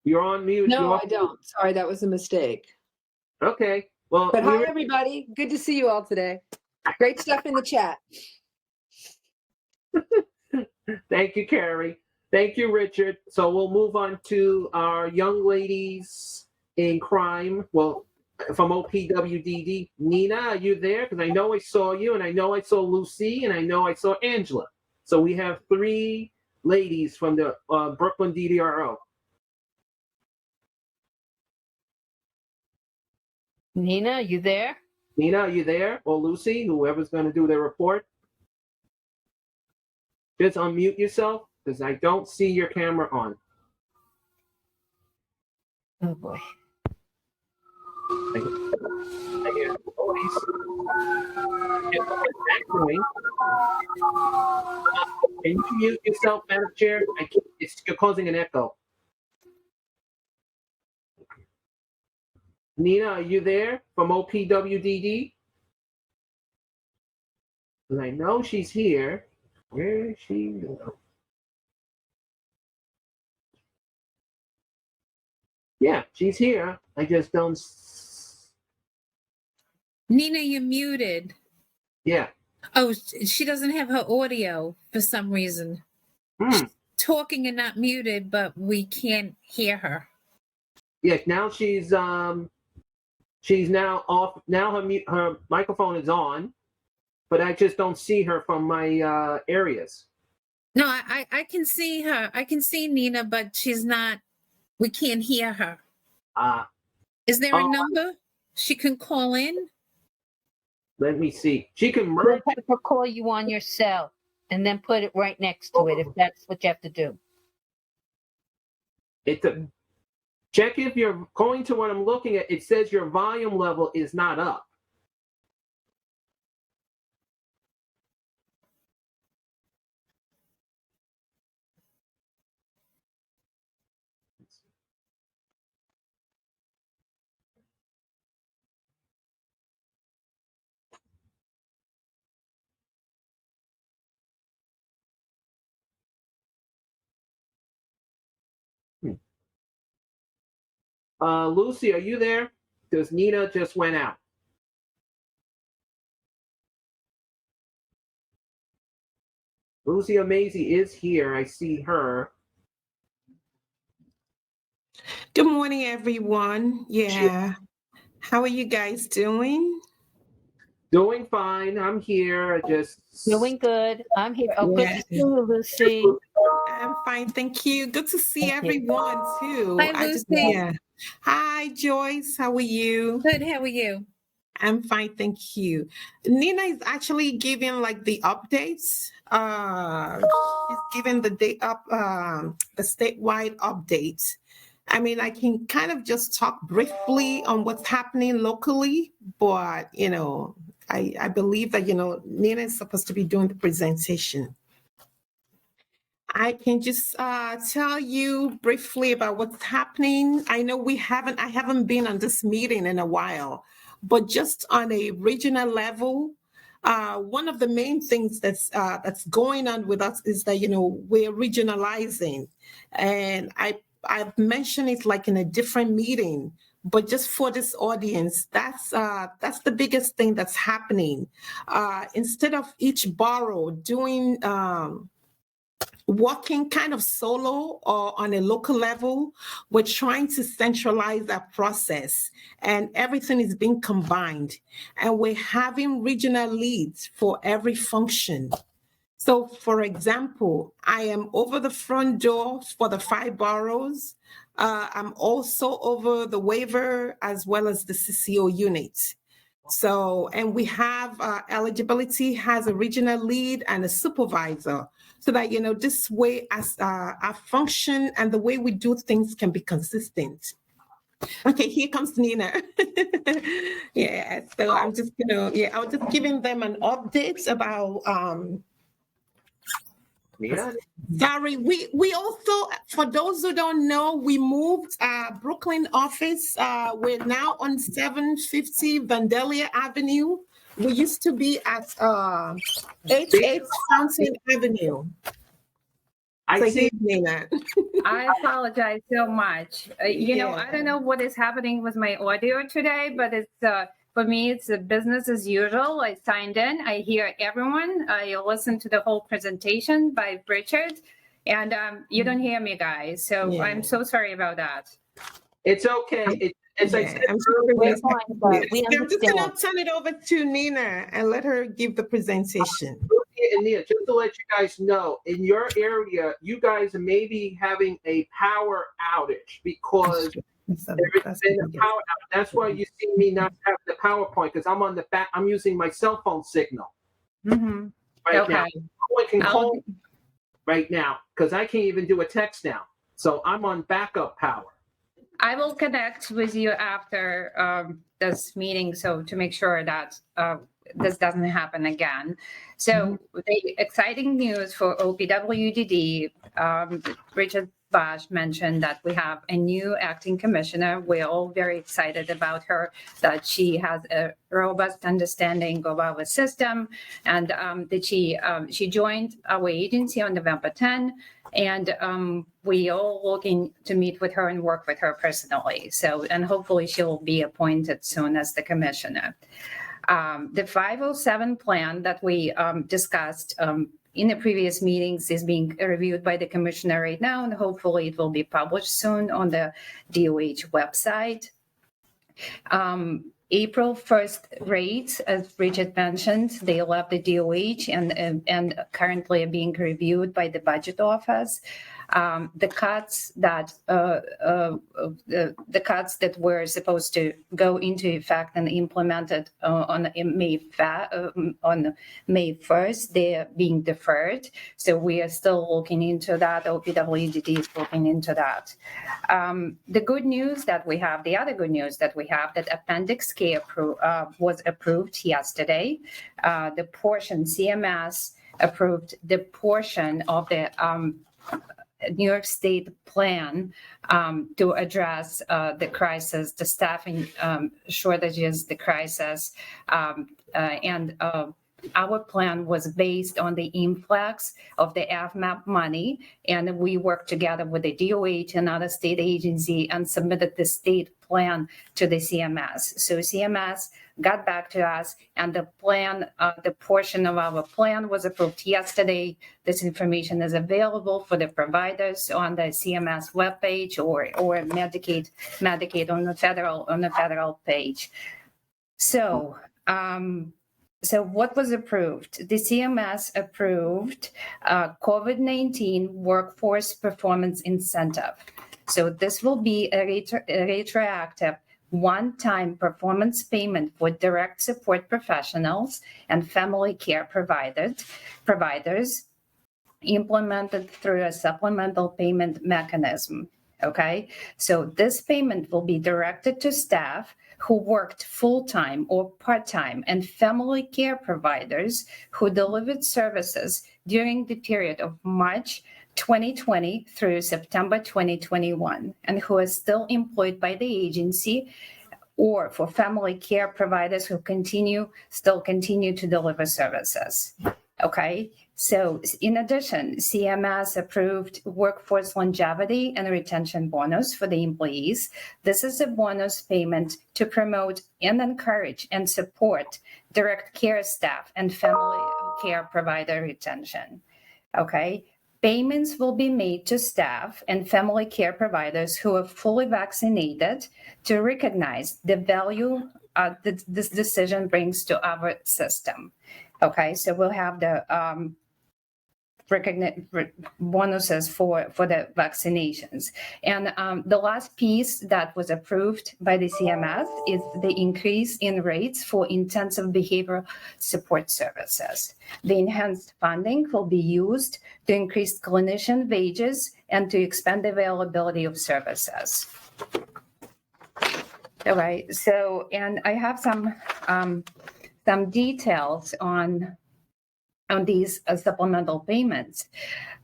A: You're on mute.
F: No,
A: You're
F: I don't. Sorry, that was a mistake.
A: Okay. Well,
F: But hi, everybody. Good to see you all today. Great stuff in the chat.
A: thank you, Carrie. Thank you, Richard. So we'll move on to our young ladies in crime. Well, from OPWDD. Nina, are you there? Because I know I saw you, and I know I saw Lucy, and I know I saw Angela. So we have 3 ladies from the Brooklyn DDRO.
B: Nina, you there?
A: Nina, are you there? Or Lucy, whoever's going to do their report? Just unmute yourself, because I don't see your camera on.
B: Oh boy.
A: I hear the voice. Just look at that point. Can you mute yourself, Madam Chair? You're causing an echo. Nina, are you there from OPWDD? And I know she's here. Where is she? Yeah, she's here. I just don't.
C: Nina, you're muted.
A: Yeah.
C: Oh, she doesn't have her audio for some reason. Talking and not muted, but we can't hear her.
A: Yeah, now she's now off. Now her microphone is on, but I just don't see her from my areas.
C: No, I can see her. I can see Nina, but she's not. We can't hear her. Is there a number she can call in?
A: Let me see. She can merge.
B: Let her call you on your cell and then put it right next to it if that's what you have to do.
A: Check if you're going to what I'm looking at. It says your volume level is not up. Lucy, are you there? Because Nina just went out. Lucy Amazy is here. I see her.
G: Good morning, everyone. Yeah. How are you guys doing?
A: Doing fine. I'm here.
B: Doing good. I'm here. Oh, good
G: Yeah.
B: to see you, Lucy.
G: I'm fine, thank you. Good to see everyone too.
C: Hi, Lucy.
G: Hi, Joyce. How are you?
C: Good. How are you?
G: I'm fine, thank you. Nina is actually giving like the updates. She's giving the the statewide updates. I mean, I can kind of just talk briefly on what's happening locally, but I believe that Nina is supposed to be doing the presentation. I can just tell you briefly about what's happening. I know I haven't been on this meeting in a while, but just on a regional level, one of the main things that's going on with us is that we're regionalizing, and I've mentioned it like in a different meeting, but just for this audience, that's the biggest thing that's happening. Instead of each borough doing working kind of solo or on a local level, we're trying to centralize that process, and everything is being combined. And we're having regional leads for every function. So, for example, I am over the front door for the 5 boroughs. I'm also over the waiver as well as the CCO unit. So, and we have eligibility has a regional lead and a supervisor, so that, this way as our function and the way we do things can be consistent. Okay, here comes Nina. Yeah, so I'm just, I was just giving them an update about,
A: Yeah.
G: Sorry, we also, for those who don't know, we moved Brooklyn office. We're now on 750 Vandalia Avenue. We used to be at 88 Fountain Avenue.
A: I see.
G: Nina.
H: I apologize so much. I don't know what is happening with my audio today, but it's for me, it's a business as usual. I signed in, I hear everyone. I listened to the whole presentation by Richard, and you don't hear me, guys. So I'm so sorry about that.
A: It's okay. As I said
G: I'm
A: earlier,
G: just going to turn it over to Nina and let her give the presentation.
A: And Nia, just to let you guys know, in your area, you guys are maybe having a power outage because there's been a power outage. That's why you see me not having the PowerPoint, because I'm on the back. I'm using my cell phone signal right now. No one can call right now because I can't even do a text now. So I'm on backup power.
H: I will connect with you after this meeting, so to make sure that this doesn't happen again. So the exciting news for OPWDD, Richard Bosch mentioned that we have a new acting commissioner. We're all very excited about her, that she has a robust understanding of our system, and that she joined our agency on November 10, and we all looking to meet with her and work with her personally. So, and hopefully she'll be appointed soon as the commissioner. The 507 plan that we discussed in the previous meetings is being reviewed by the commissioner right now, and hopefully it will be published soon on the DOH website. April 1st rates, as Richard mentioned, they left the DOH and currently are being reviewed by the budget office. The cuts that were supposed to go into effect and implemented on May 1st, they're being deferred. So we are still looking into that. OPWDD is looking into that. The good news that we have, the other good news that we have, that Appendix K was approved yesterday. The portion CMS approved the portion of the New York State plan to address the crisis, the staffing shortages, the crisis, and our plan was based on the influx of the FMAP money, and we worked together with the DOH and other state agency and submitted the state plan to the CMS. So CMS got back to us, and the plan, the portion of our plan was approved yesterday. This information is available for the providers on the CMS webpage or Medicaid on the federal page. So. So what was approved? The CMS approved COVID-19 workforce performance incentive. So this will be a retroactive one-time performance payment for direct support professionals and family care providers implemented through a supplemental payment mechanism. Okay, so this payment will be directed to staff who worked full-time or part-time and family care providers who delivered services during the period of March 2020 through September 2021 and who are still employed by the agency, or for family care providers who still continue to deliver services. Okay, So in addition, CMS approved workforce longevity and retention bonus for the employees. This is a bonus payment to promote and encourage and support direct care staff and family care provider retention. Okay. Payments will be made to staff and family care providers who are fully vaccinated to recognize the value this decision brings to our system. Okay, so we'll have the bonuses for the vaccinations. And the last piece that was approved by the CMS is the increase in rates for intensive behavioral support services. The enhanced funding will be used to increase clinician wages and to expand the availability of services. All right, so, and I have some details on these supplemental payments.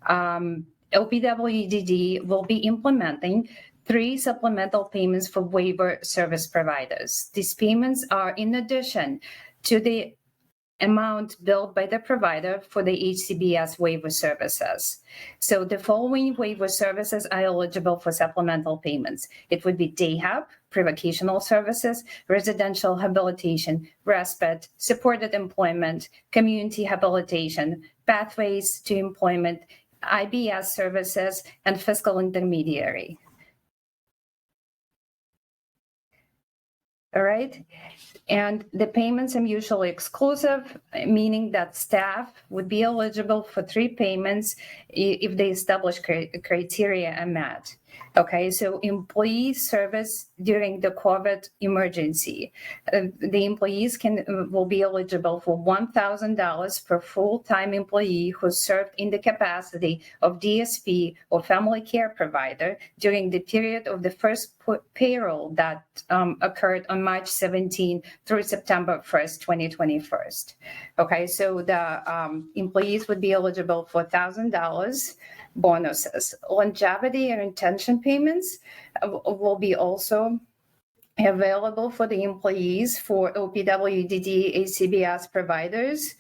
H: OPWDD will be implementing 3 supplemental payments for waiver service providers. These payments are in addition to the amount billed by the provider for the HCBS waiver services. So the following waiver services are eligible for supplemental payments. It would be day hub, pre-vocational services, residential habilitation, respite, supported employment, community habilitation, pathways to employment, IBS services, and fiscal intermediary. All right. And the payments are mutually exclusive, meaning that staff would be eligible for 3 payments if the established criteria are met. Okay, so employee service during the COVID emergency. The employees will be eligible for $1,000 per full-time employee who served in the capacity of DSP or family care provider during the period of the first payroll that occurred on March 17 through September 1st, 2021. Okay, so the employees would be eligible for $1,000 bonuses. Longevity and retention payments will be also available for the employees for OPWDD ACBS providers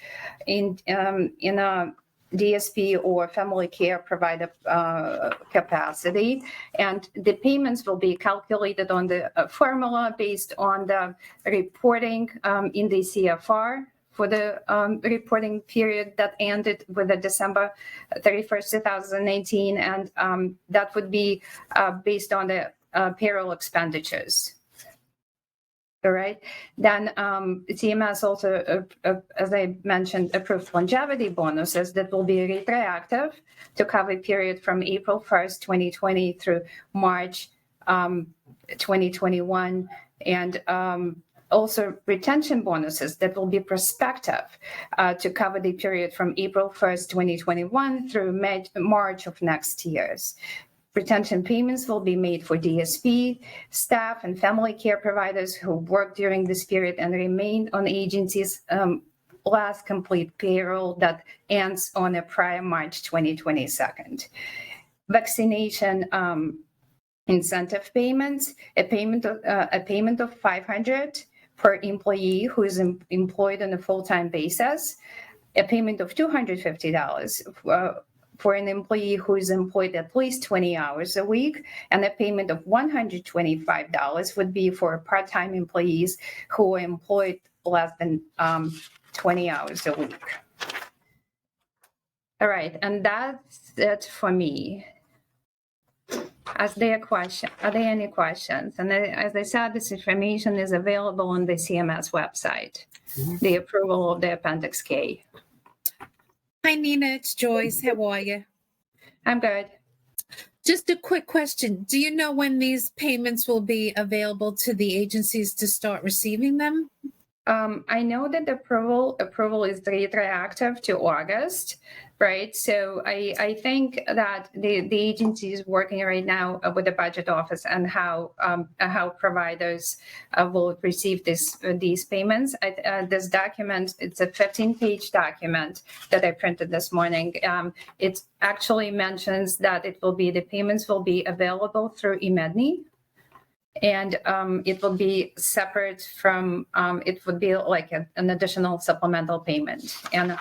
H: in a DSP or family care provider capacity. And the payments will be calculated on the formula based on the reporting in the CFR for the reporting period that ended with the December 31st, 2019. And that would be based on the payroll expenditures. All right. Then CMS also, as I mentioned, approved longevity bonuses that will be retroactive to cover period from April 1st, 2020 through March 2021. And also retention bonuses that will be prospective to cover the period from April 1st, 2021 through March of next year's. Retention payments will be made for DSP, staff, and family care providers who worked during this period and remained on agency's last complete payroll that ends on a prior March 2022. Vaccination incentive payments, a payment of $500 per employee who is employed on a full-time basis, a payment of $250 for an employee who is employed at least 20 hours a week, and a payment of $125 would be for part-time employees who are employed less than 20 hours a week. All right, and that's it for me. Are there any questions? And as I said, this information is available on the CMS website, the approval of the Appendix K.
C: Hi, Nina. It's Joyce. How are you?
H: I'm good.
C: Just a quick question. Do you know when these payments will be available to the agencies to start receiving them?
H: I know that the approval is retroactive to August, right? So I think that the agency is working right now with the budget office and how providers will receive these payments. This document, it's a 15-page document that I printed this morning. It actually mentions that the payments will be available through eMedNI. And it will be separate from, it would be like an additional supplemental payment. And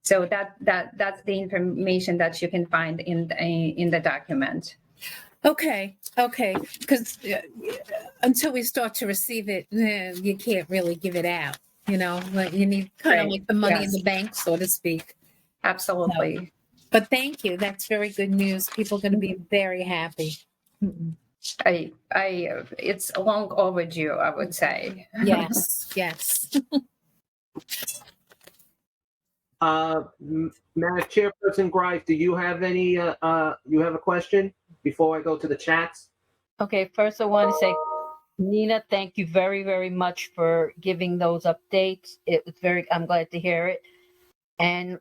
H: So that's the information that you can find in the document.
C: Okay, because until we start to receive it, you can't really give it out. Like you need kind of
H: Right,
C: like the money in
H: yes.
C: the bank, so to speak.
H: Absolutely.
C: But thank you. That's very good news. People are going to be very happy.
H: It's long overdue, I would say.
C: Yes.
A: Madam Chairperson Grice, do you have any, you have a question before I go to the chats?
B: Okay, first I want to say, Nina, thank you very, very much for giving those updates. I'm glad to hear it. And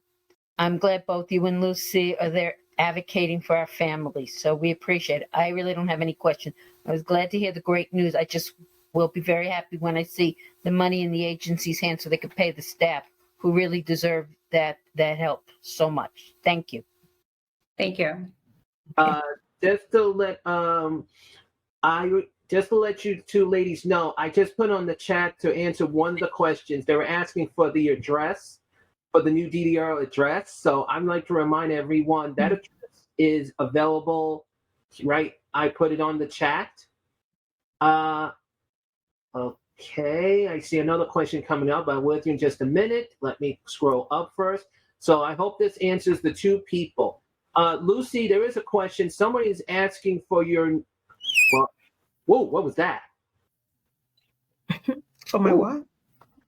B: I'm glad both you and Lucy are there advocating for our families. So we appreciate it. I really don't have any questions. I was glad to hear the great news. I just will be very happy when I see the money in the agency's hands so they can pay the staff who really deserve that help so much. Thank you.
H: Thank you.
A: Just to let you two ladies know, I just put on the chat to answer one of the questions. They were asking for the address, for the new DDR address. So I'd like to remind everyone that address is available, right? I put it on the chat. Okay, I see another question coming up. I'm with you in just a minute. Let me scroll up first. So I hope this answers the two people. Lucy, there is a question. Somebody is asking for your, well, whoa, what was that?
G: For my what?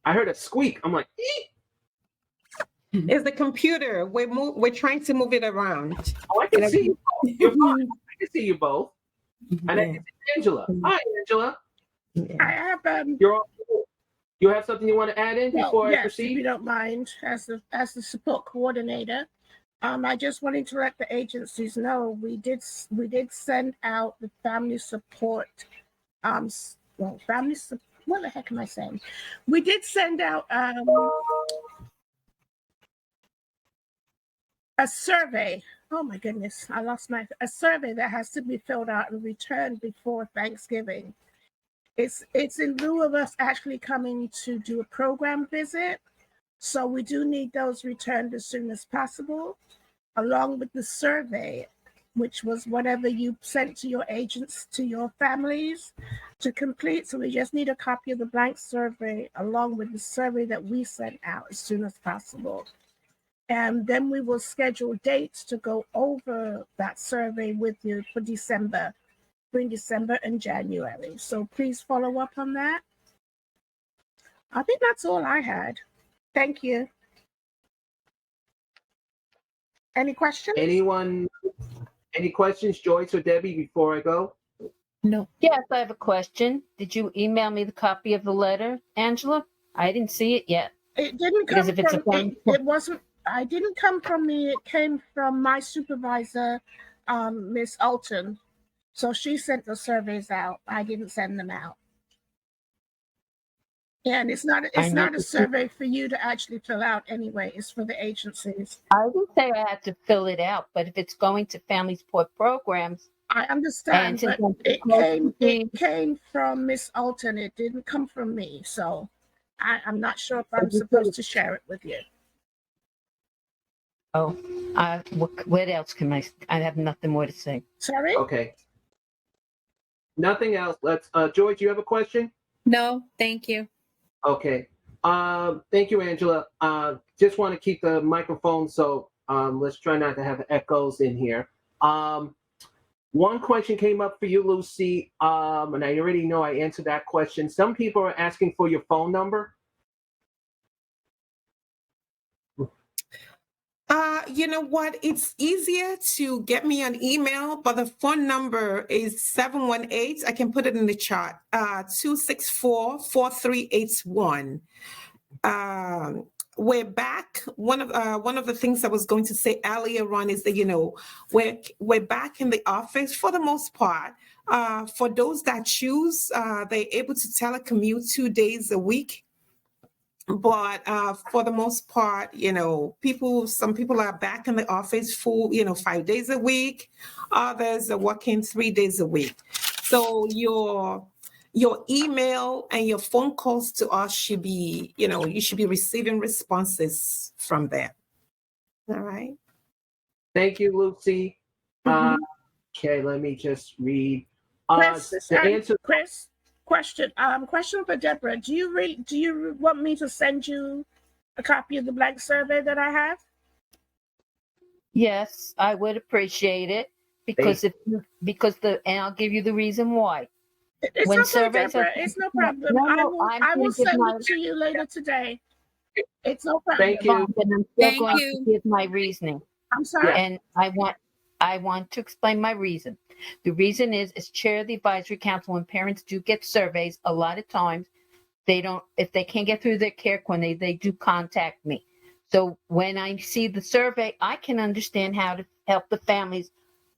A: I heard a squeak. I'm like, eek.
G: It's the computer. We're trying to move it around.
A: Oh, I can see you both. You're fine. I can see you both. And I can see Angela. Hi, Angela.
I: I have
A: You have something you want to add in before I proceed?
I: if you don't mind, as the support coordinator. I just wanted to let the agencies know we did send out the family support. What the heck am I saying? We did send out a survey. Oh my goodness, a survey that has to be filled out and returned before Thanksgiving. It's in lieu of us actually coming to do a program visit. So we do need those returned as soon as possible, along with the survey, which was whatever you sent to your agents, to your families to complete. So we just need a copy of the blank survey along with the survey that we sent out as soon as possible. And then we will schedule dates to go over that survey with you for December, between December and January. So please follow up on that. I think that's all I had. Thank you. Any questions?
A: Anyone? Any questions, Joyce or Debbie, before I go?
C: No.
B: Yes, I have a question. Did you email me the copy of the letter, Angela? I didn't see it yet.
I: It didn't come from, it wasn't, I didn't come from me. It came from my supervisor, Miss Alton. So she sent the surveys out. I didn't send them out. And it's not a survey for you to actually fill out anyway. It's for the agencies.
B: I didn't say I had to fill it out, but if it's going to family support programs.
I: I understand, but it came from Miss Alton. It didn't come from me. So I'm not sure if I'm supposed to share it with you.
B: Oh, what else can I have nothing more to say.
I: Sorry?
A: Okay. Nothing else. Let's, George, you have a question?
C: No, thank you.
A: Okay. Thank you, Angela. Just want to keep the microphone, so let's try not to have echoes in here. One question came up for you, Lucy, and I already know I answered that question. Some people are asking for your phone number.
G: You know what? It's easier to get me an email, but the phone number is 718. I can put it in the chat. 264-4381. We're back. One of the things I was going to say earlier on is that we're back in the office for the most part. For those that choose, they're able to telecommute 2 days a week. But for the most part, some people are back in the office full, 5 days a week. Others are working 3 days a week. So your email and your phone calls to us should be, you should be receiving responses from there. All right.
A: Thank you, Lucy. Okay, let me just read.
I: Chris,
A: The answer.
I: Chris, question for Deborah. Do you want me to send you a copy of the blank survey that I have?
B: Yes, I would appreciate it because and I'll give you the reason why.
I: It's
B: When
I: okay,
B: surveys are-
I: Deborah. It's no problem.
B: No,
I: I will
B: gonna give
I: send
B: my-
I: it to you later today. It's no problem.
A: Thank you.
B: But I'm still
C: Thank
B: going
C: you.
B: to give my reasoning.
I: I'm sorry.
B: And I want to explain my reason. The reason is, as chair of the advisory council, when parents do get surveys, a lot of times if they can't get through their care coordinator, they do contact me. So when I see the survey, I can understand how to help the families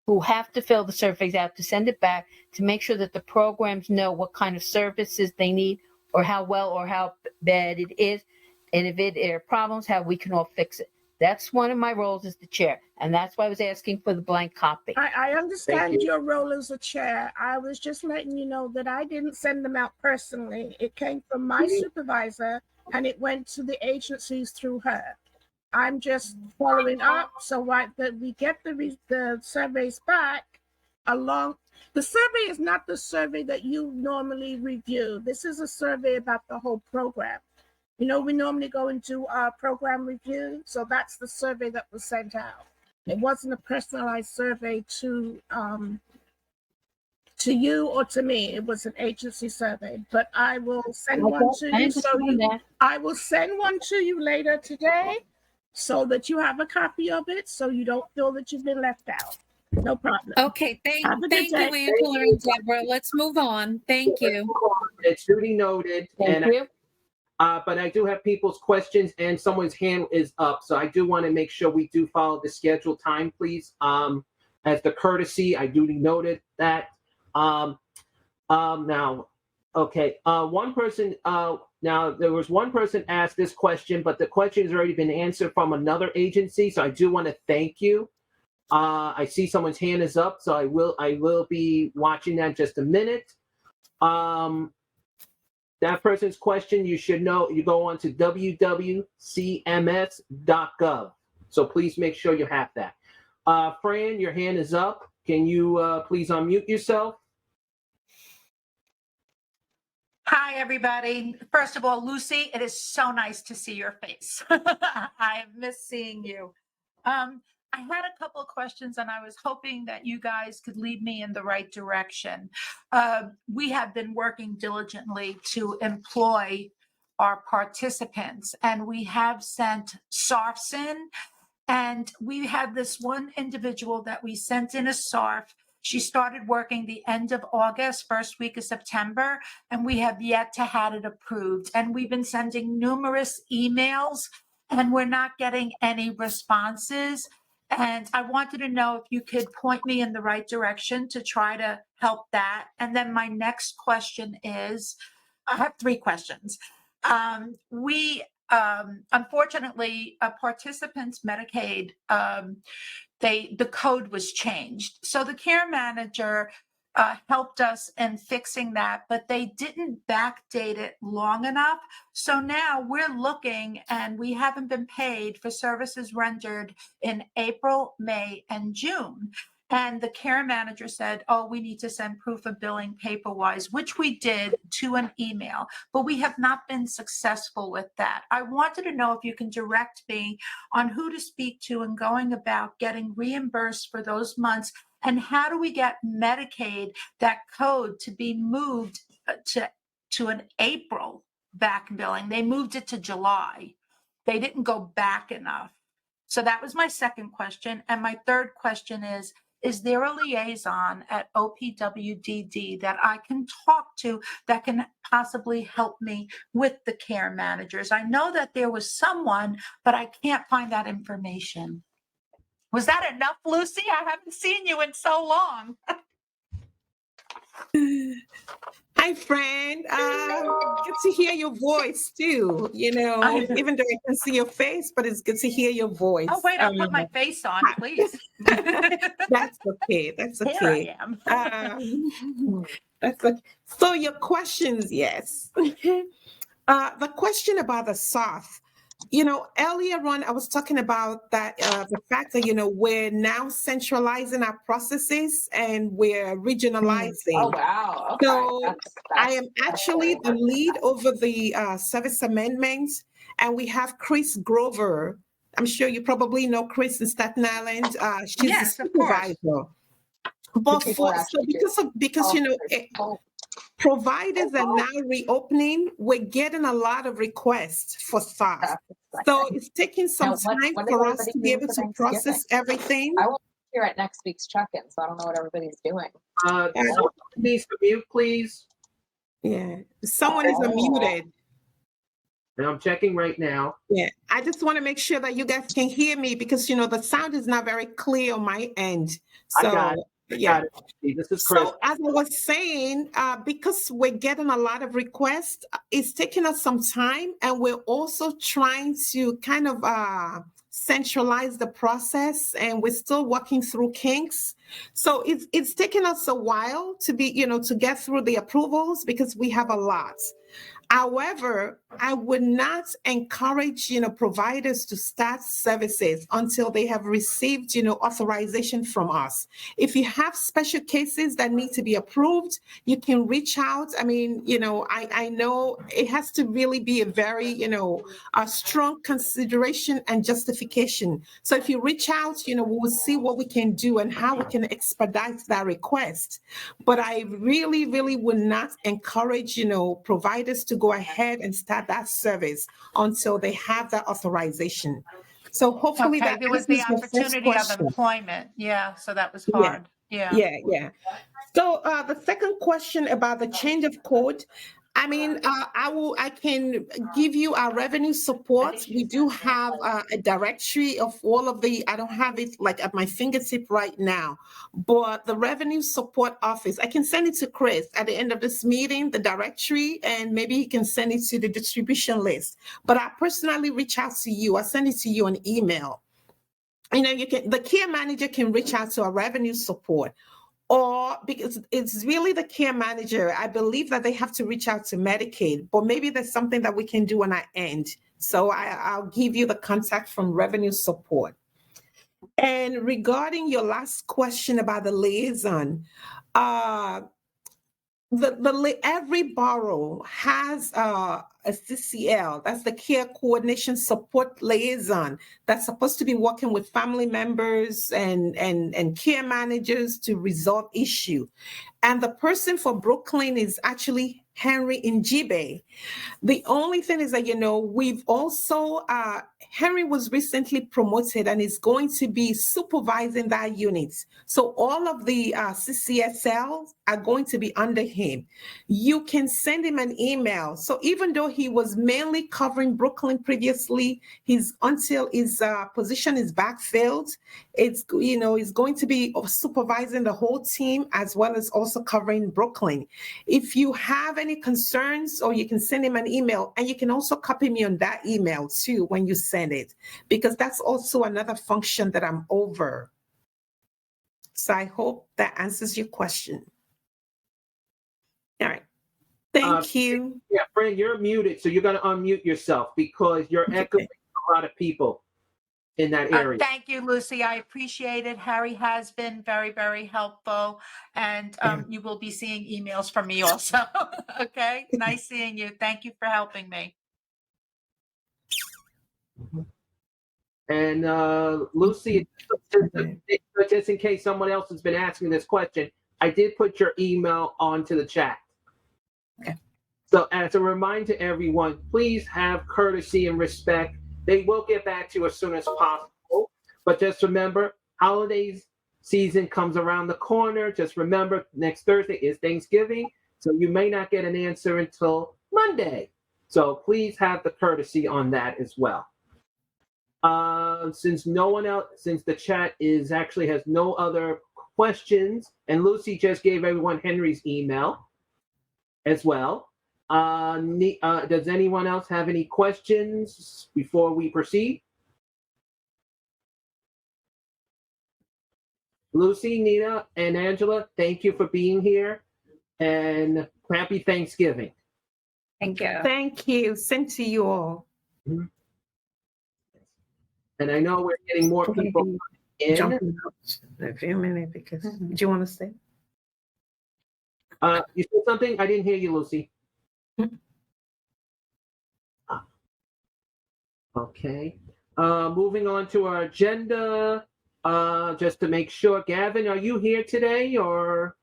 B: who have to fill the surveys out to send it back to make sure that the programs know what kind of services they need or how well or how bad it is. And if there are problems, how we can all fix it. That's one of my roles as the chair. And that's why I was asking for the blank copy.
I: I understand
A: Thank you.
I: your role as a chair. I was just letting you know that I didn't send them out personally. It came from my supervisor and it went to the agencies through her. I'm just following up so that we get the surveys back along. The survey is not the survey that you normally review. This is a survey about the whole program. You know, we normally go and do our program review. So that's the survey that was sent out. It wasn't a personalized survey to you or to me. It was an agency survey, but I will send one to you. I will send one to you later today so that you have a copy of it so you don't feel that you've been left out. No problem.
C: Okay, thank
I: Have a good
C: you,
I: day.
C: Angela and Deborah. Let's move on. Thank you.
A: It's duly noted.
B: Thank you.
A: But I do have people's questions and someone's hand is up. So I do want to make sure we do follow the scheduled time, please. As the courtesy, I duly noted that. Now, okay. One person, now there was one person asked this question, but the question has already been answered from another agency. So I do want to thank you. I see someone's hand is up, so I will be watching that in just a minute. That person's question, you should know, you go on to www.cms.gov. So please make sure you have that. Fran, your hand is up. Can you please unmute yourself?
J: Hi, everybody. First of all, Lucy, it is so nice to see your face. I miss seeing you. I had a couple of questions and I was hoping that you guys could lead me in the right direction. We have been working diligently to employ our participants and we have sent SARFs in, and we had this one individual that we sent in a SARF. She started working the end of August, first week of September, and we have yet to have it approved. And we've been sending numerous emails and we're not getting any responses. And I wanted to know if you could point me in the right direction to try to help that. And then my next question is, I have three questions. Unfortunately, participants Medicaid, the code was changed. So the care manager helped us in fixing that, but they didn't backdate it long enough. So now we're looking and we haven't been paid for services rendered in April, May, and June. And the care manager said, oh, we need to send proof of billing paper-wise, which we did to an email, but we have not been successful with that. I wanted to know if you can direct me on who to speak to and going about getting reimbursed for those months. And how do we get Medicaid, that code, to be moved to an April back billing? They moved it to July. They didn't go back enough. So that was my second question. And my third question is there a liaison at OPWDD that I can talk to that can possibly help me with the care managers? I know that there was someone, but I can't find that information. Was that enough, Lucy? I haven't seen you in so long.
G: Hi, friend. Good to hear your voice too. You know, even though I can see your face, but it's good to hear your voice.
J: Oh, wait, I'll put my face on, please.
G: That's okay. That's okay.
J: Here I am.
G: That's okay. So your questions, yes. The question about the SARF, Earlier on, I was talking about that the fact that, we're now centralizing our processes and we're regionalizing.
F: Oh, wow. Okay.
G: So I am actually the lead over the service amendments, and we have Chris Grover. I'm sure you probably know Chris in Staten Island. She's
J: Yes,
G: the
J: of course.
G: supervisor. But
F: people
G: because providers are now reopening, we're getting a lot of requests for staff. So it's taking some time for us to be able to process everything.
F: I won't be here at next week's check-in, so I don't know what everybody's doing.
A: Someone needs to mute, please.
G: Yeah, someone is unmuted.
A: And I'm checking right now.
G: Yeah, I just want to make sure that you guys can hear me because, the sound is not very clear on my end. So,
A: I got it. This is Chris.
G: So as I was saying, because we're getting a lot of requests, it's taking us some time, and we're also trying to kind of centralize the process, and we're still working through kinks. So it's taken us a while to be, to get through the approvals because we have a lot. However, I would not encourage, providers to start services until they have received, authorization from us. If you have special cases that need to be approved, you can reach out. I mean, I know it has to really be a very, a strong consideration and justification. So if you reach out, we will see what we can do and how we can expedite that request. But I really, really would not encourage, providers to go ahead and start that service until they have that authorization. So hopefully that
J: there was the
G: answers your first
J: opportunity of
G: question.
J: employment. Yeah, so that was hard. Yeah.
G: So the second question about the change of code, I mean, I can give you our revenue support. We do have a directory of all of I don't have it like at my fingertip right now, but the revenue support office, I can send it to Chris at the end of this meeting, the directory, and maybe he can send it to the distribution list. But I personally reach out to you. I send it to you on email. The care manager can reach out to our revenue support. Or because it's really the care manager, I believe that they have to reach out to Medicaid, but maybe there's something that we can do on our end. So I'll give you the contact from revenue support. And regarding your last question about the liaison, every borough has a CCL, that's the Care Coordination Support Liaison, that's supposed to be working with family members and care managers to resolve issue. And the person for Brooklyn is actually Henry Njibe. The only thing is that, we've also, Henry was recently promoted and is going to be supervising that unit. So all of the CCSLs are going to be under him. You can send him an email. So even though he was mainly covering Brooklyn previously, until his position is backfilled, he's going to be supervising the whole team as well as also covering Brooklyn. If you have any concerns, or you can send him an email, and you can also copy me on that email too when you send it, because that's also another function that I'm over. So I hope that answers your question. All right. Thank you.
A: Yeah, Fran, you're muted, so you're going to unmute yourself because you're echoing a lot of people in that area.
J: Thank you, Lucy. I appreciate it. Harry has been very, very helpful, and you will be seeing emails from me also. Okay, nice seeing you. Thank you for helping me.
A: And Lucy, just in case someone else has been asking this question, I did put your email onto the chat.
G: Okay.
A: So as a reminder to everyone, please have courtesy and respect. They will get back to you as soon as possible. But just remember, holidays season comes around the corner. Just remember, next Thursday is Thanksgiving. So you may not get an answer until Monday. So please have the courtesy on that as well. Since the chat has no other questions, and Lucy just gave everyone Henry's email as well. Does anyone else have any questions before we proceed? Lucy, Nina, and Angela, thank you for being here, and happy Thanksgiving.
H: Thank you.
G: Thank you. Same to you all.
A: Mm-hmm. And I know we're getting more people in.
G: Jumping out in a few minutes because do you want to say?
A: You said something? I didn't hear you, Lucy. Okay. Moving on to our agenda, just to make sure, Gavin, are you here today, or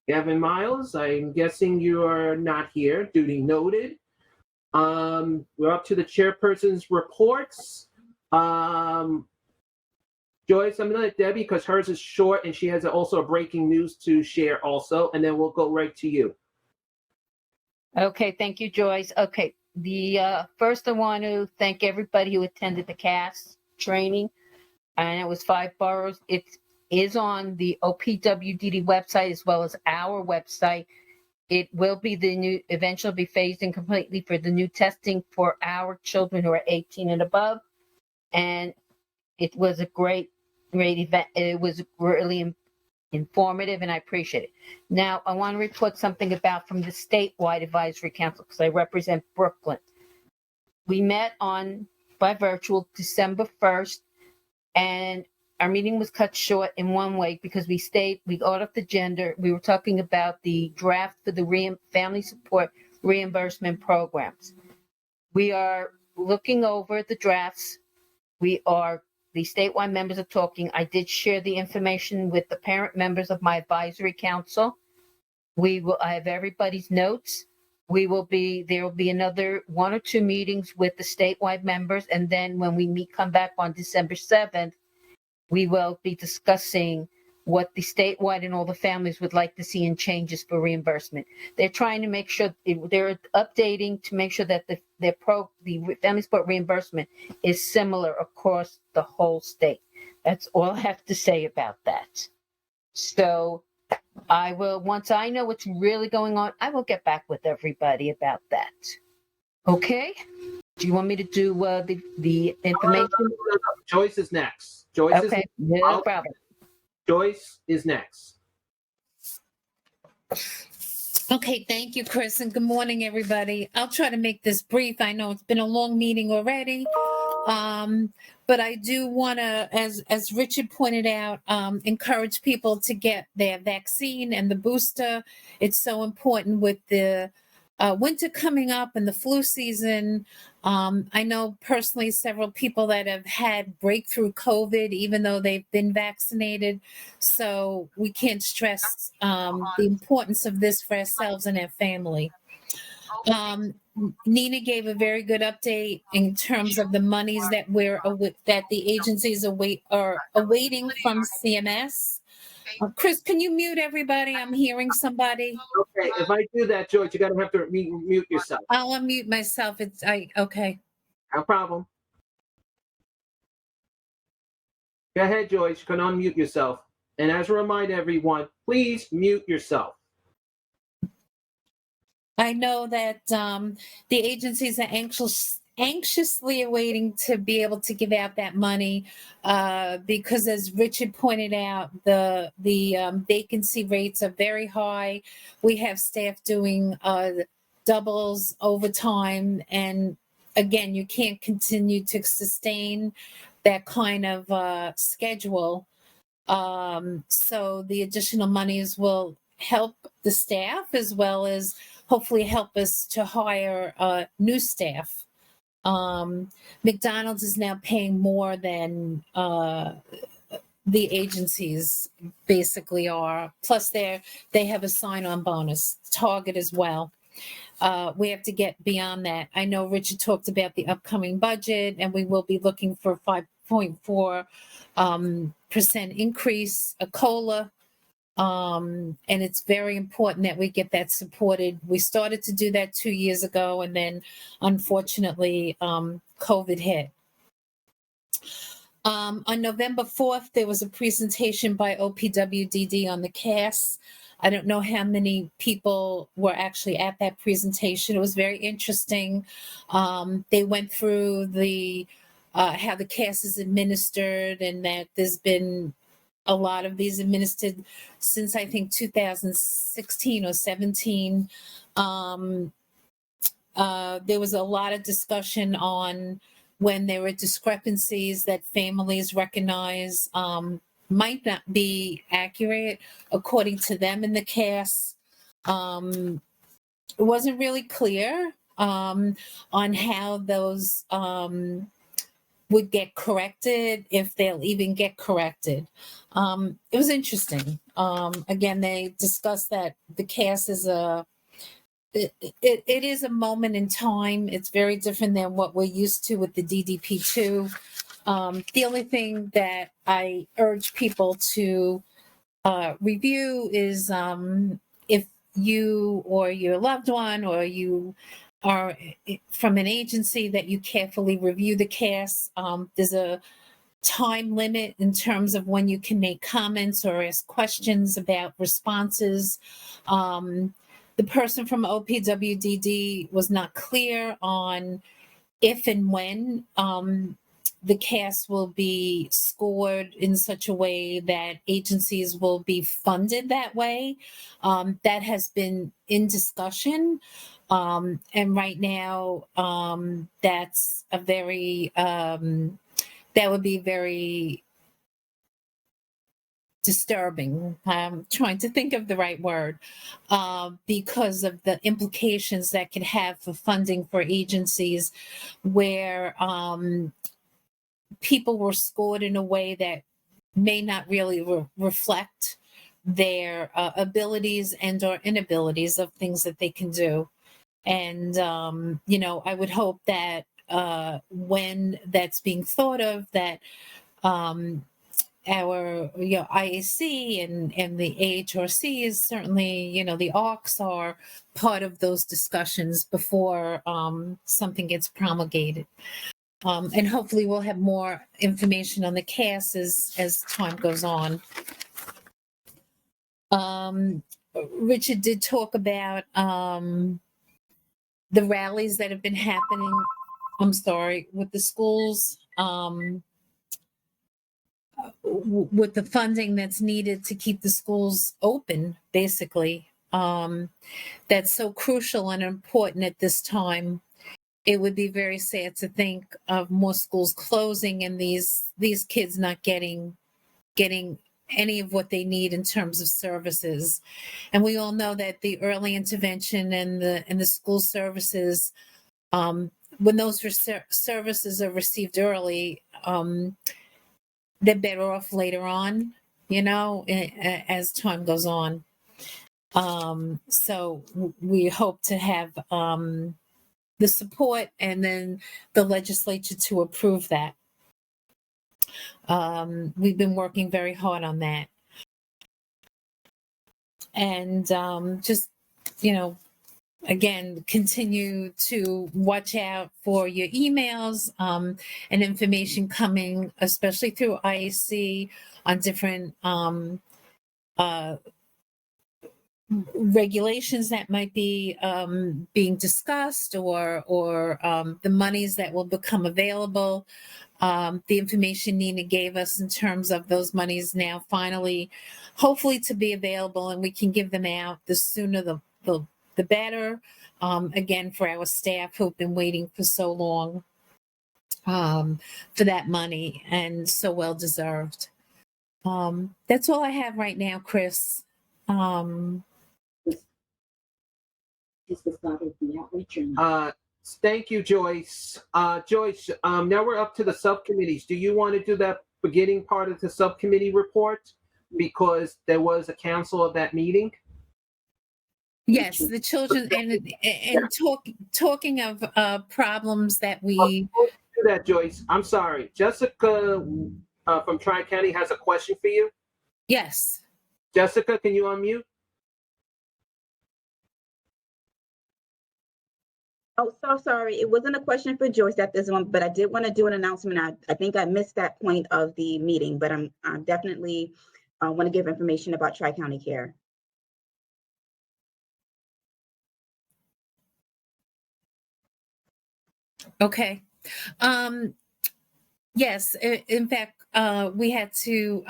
A: Gavin Miles? I'm guessing you are not here. Duty noted. We're up to the chairperson's reports. Joyce, I'm gonna let Debbie, because hers is short and she has also a breaking news to share also, and then we'll go right to you.
B: Okay, thank you, Joyce. Okay, first I want to thank everybody who attended the CAS training, and it was 5 boroughs. It is on the OPWDD website as well as our website. It will be eventually be phased in completely for the new testing for our children who are 18 and above. And it was a great event. It was really informative, and I appreciate it. Now, I want to report something about from the statewide advisory council, because I represent Brooklyn. We met by virtual December 1st, and our meeting was cut short in one way because we got off the agenda. We were talking about the draft for the family support reimbursement programs. We are looking over the drafts. The statewide members are talking. I did share the information with the parent members of my advisory council. I have everybody's notes. There will be another 1 or 2 meetings with the statewide members. And then when we come back on December 7th, we will be discussing what the statewide and all the families would like to see in changes for reimbursement. They're trying to make sure they're updating to make sure that the family support reimbursement is similar across the whole state. That's all I have to say about that. So once I know what's really going on, I will get back with everybody about that. Okay? Do you want me to do the information?
A: No. Joyce is next.
B: Okay, no problem.
A: Joyce is next.
C: Okay, thank you, Chris, and good morning, everybody. I'll try to make this brief. I know it's been a long meeting already, but I do want to, as Richard pointed out, encourage people to get their vaccine and the booster. It's so important with the winter coming up and the flu season. I know personally several people that have had breakthrough COVID, even though they've been vaccinated. So we can't stress the importance of this for ourselves and our family. Nina gave a very good update in terms of the monies that that the agencies are awaiting from CMS. Chris, can you mute everybody? I'm hearing somebody.
A: Okay, if I do that, George, you're gonna have to mute yourself.
C: I'll unmute myself. Okay.
A: No problem. Go ahead, Joyce. You can unmute yourself. And as a reminder, everyone, please mute yourself.
C: I know that the agencies are anxiously awaiting to be able to give out that money because, as Richard pointed out, the vacancy rates are very high. We have staff doing doubles, overtime, and again, you can't continue to sustain that kind of schedule. So the additional monies will help the staff as well as hopefully help us to hire new staff. McDonald's is now paying more than the agencies basically are. Plus they have a sign-on bonus. Target as well. We have to get beyond that. I know Richard talked about the upcoming budget, and we will be looking for 5.4% increase, a COLA. And it's very important that we get that supported. We started to do that 2 years ago, and then unfortunately, COVID hit. On November 4th, there was a presentation by OPWDD on the CAS. I don't know how many people were actually at that presentation. It was very interesting. They went through how the CAS is administered, and that there's been a lot of these administered since I think 2016 or 17. There was a lot of discussion on when there are discrepancies that families recognize might not be accurate according to them in the CAS. It wasn't really clear on how those would get corrected, if they'll even get corrected. It was interesting. Again, they discussed that the CAS is it is a moment in time. It's very different than what we're used to with the DDP2. The only thing that I urge people to review is if you or your loved one or you are from an agency, that you carefully review the CAS. There's a time limit in terms of when you can make comments or ask questions about responses. The person from OPWDD was not clear on if and when the CAS will be scored in such a way that agencies will be funded that way. That has been in discussion. And right now, that's a very, that would be very disturbing. I'm trying to think of the right word, because of the implications that could have for funding for agencies where people were scored in a way that may not really reflect their abilities and or inabilities of things that they can do. And, I would hope that when that's being thought of, that our IAC and the AHRC is certainly, the ARCs are part of those discussions before something gets promulgated. And hopefully we'll have more information on the CAS as time goes on. Richard did talk about the rallies that have been happening, with the schools, with the funding that's needed to keep the schools open, basically. That's so crucial and important at this time. It would be very sad to think of more schools closing and these kids not getting any of what they need in terms of services. And we all know that the early intervention and the school services, when those services are received early, they're better off later on, as time goes on. So we hope to have the support and then the legislature to approve that. We've been working very hard on that. And just, again, continue to watch out for your emails and information coming, especially through IAC, on different regulations that might be being discussed, or the monies that will become available. The information Nina gave us in terms of those monies now finally, hopefully, to be available, and we can give them out. The sooner the better. Again, for our staff who've been waiting for so long for that money, and so well deserved. That's all I have right now, Chris.
A: Thank you, Joyce. Joyce, now we're up to the subcommittees. Do you want to do that beginning part of the subcommittee report? Because there was a council of that meeting.
C: Yes, the children and talking of problems that we
A: do that, Joyce. I'm sorry. Jessica from Tri-County has a question for you.
C: Yes.
A: Jessica, can you unmute?
K: Oh, so sorry. It wasn't a question for Joyce at this one, but I did want to do an announcement. I think I missed that point of the meeting, but I'm definitely want to give information about Tri-County Care.
C: Okay. Yes, in fact, we had to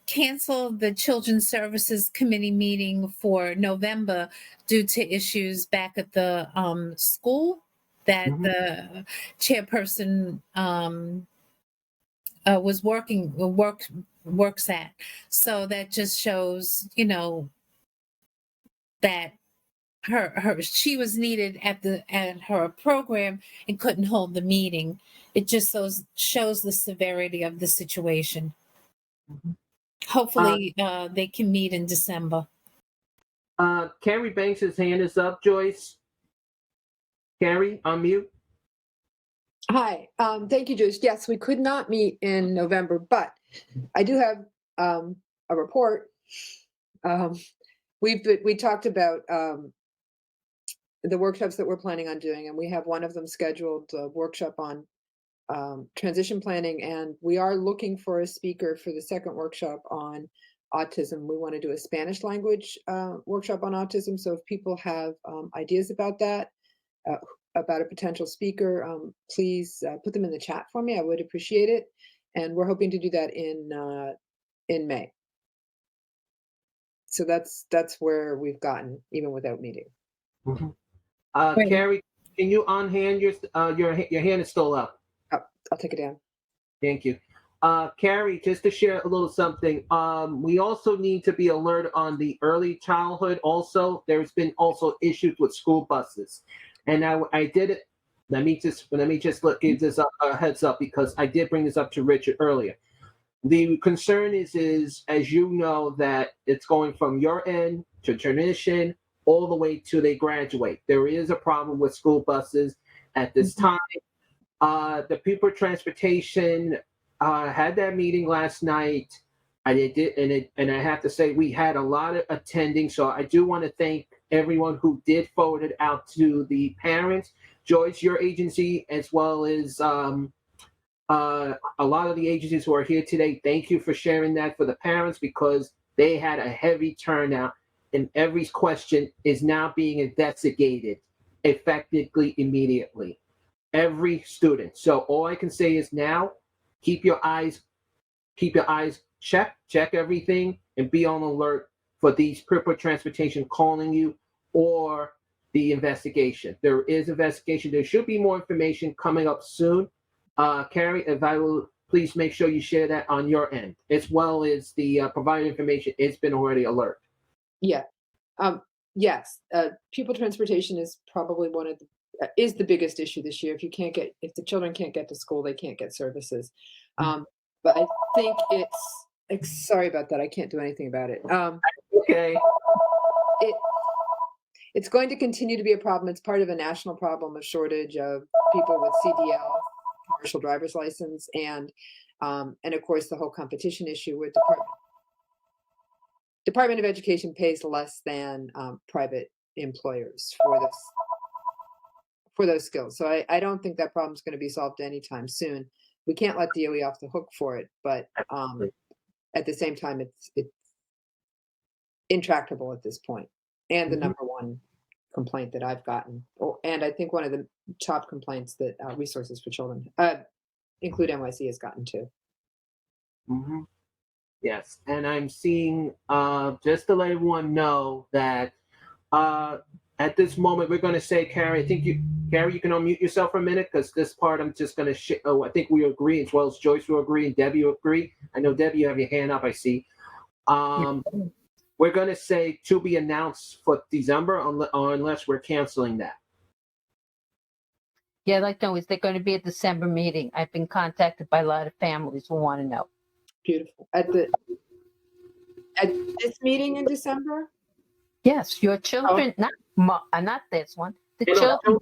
C: cancel the Children's Services Committee meeting for November due to issues back at the school. that
A: Mhm.
C: the chairperson was works at. So that just shows, that she was needed at her program and couldn't hold the meeting. It just shows the severity of the situation.
A: Mhm.
C: Hopefully, they can meet in December.
A: Carrie Banks' hand is up, Joyce. Carrie, unmute.
F: Hi, thank you, Joyce. Yes, we could not meet in November, but I do have a report. We talked about the workshops that we're planning on doing, and we have one of them scheduled, a workshop on transition planning, and we are looking for a speaker for the second workshop on autism. We want to do a Spanish language workshop on autism. So if people have ideas about that, about a potential speaker, please put them in the chat for me. I would appreciate it. And we're hoping to do that in May. So that's where we've gotten, even without meeting.
A: Mhm.
C: Great.
A: Carrie, can you unhand your hand is still up?
F: Oh, I'll take it down.
A: Thank you. Carrie, just to share a little something, we also need to be alert on the early childhood. Also, there's been also issues with school buses, and I did it. Let me just give this a heads up, because I did bring this up to Richard earlier. The concern is as you know, that it's going from your end to transition all the way to they graduate. There is a problem with school buses at this time. The People Transportation had that meeting last night. And I have to say we had a lot of attending. So I do want to thank everyone who did forward it out to the parents. Joyce, your agency, as well as a lot of the agencies who are here today, thank you for sharing that for the parents, because they had a heavy turnout, and every question is now being investigated effectively immediately. Every student. So all I can say is now keep your eyes check everything, and be on alert for these Purple Transportation calling you, or the investigation. There is investigation. There should be more information coming up soon. Carrie, if I will, please make sure you share that on your end, as well as the provided information. It's been already alert.
F: Yeah. Yes. Pupil transportation is probably is the biggest issue this year. If the children can't get to school, they can't get services. But I think sorry about that. I can't do anything about it.
A: Okay.
F: It's going to continue to be a problem. It's part of a national problem of shortage of people with CDL, commercial driver's license, and of course the whole competition issue with Department of Education pays less than private employers for those skills. So I don't think that problem is going to be solved anytime soon. We can't let DOE off the hook for it, but at the same time, it's intractable at this point. And the number one complaint that I've gotten, and I think one of the top complaints that Resources for Children, include NYC, has gotten too.
A: Mm-hmm. Yes, and I'm seeing, just to let everyone know that at this moment, we're going to say, Carrie, Carrie, you can unmute yourself for a minute, because this part I'm just going to I think we agree, as well as Joyce will agree and Debbie will agree. I know, Debbie, you have your hand up, I see. We're going to say to be announced for December, unless we're canceling that.
B: Yeah, I'd like to know, is there going to be a December meeting? I've been contacted by a lot of families who want to know.
F: Beautiful. At this meeting in December?
B: Yes, your children, not this one. The children.
F: Oh,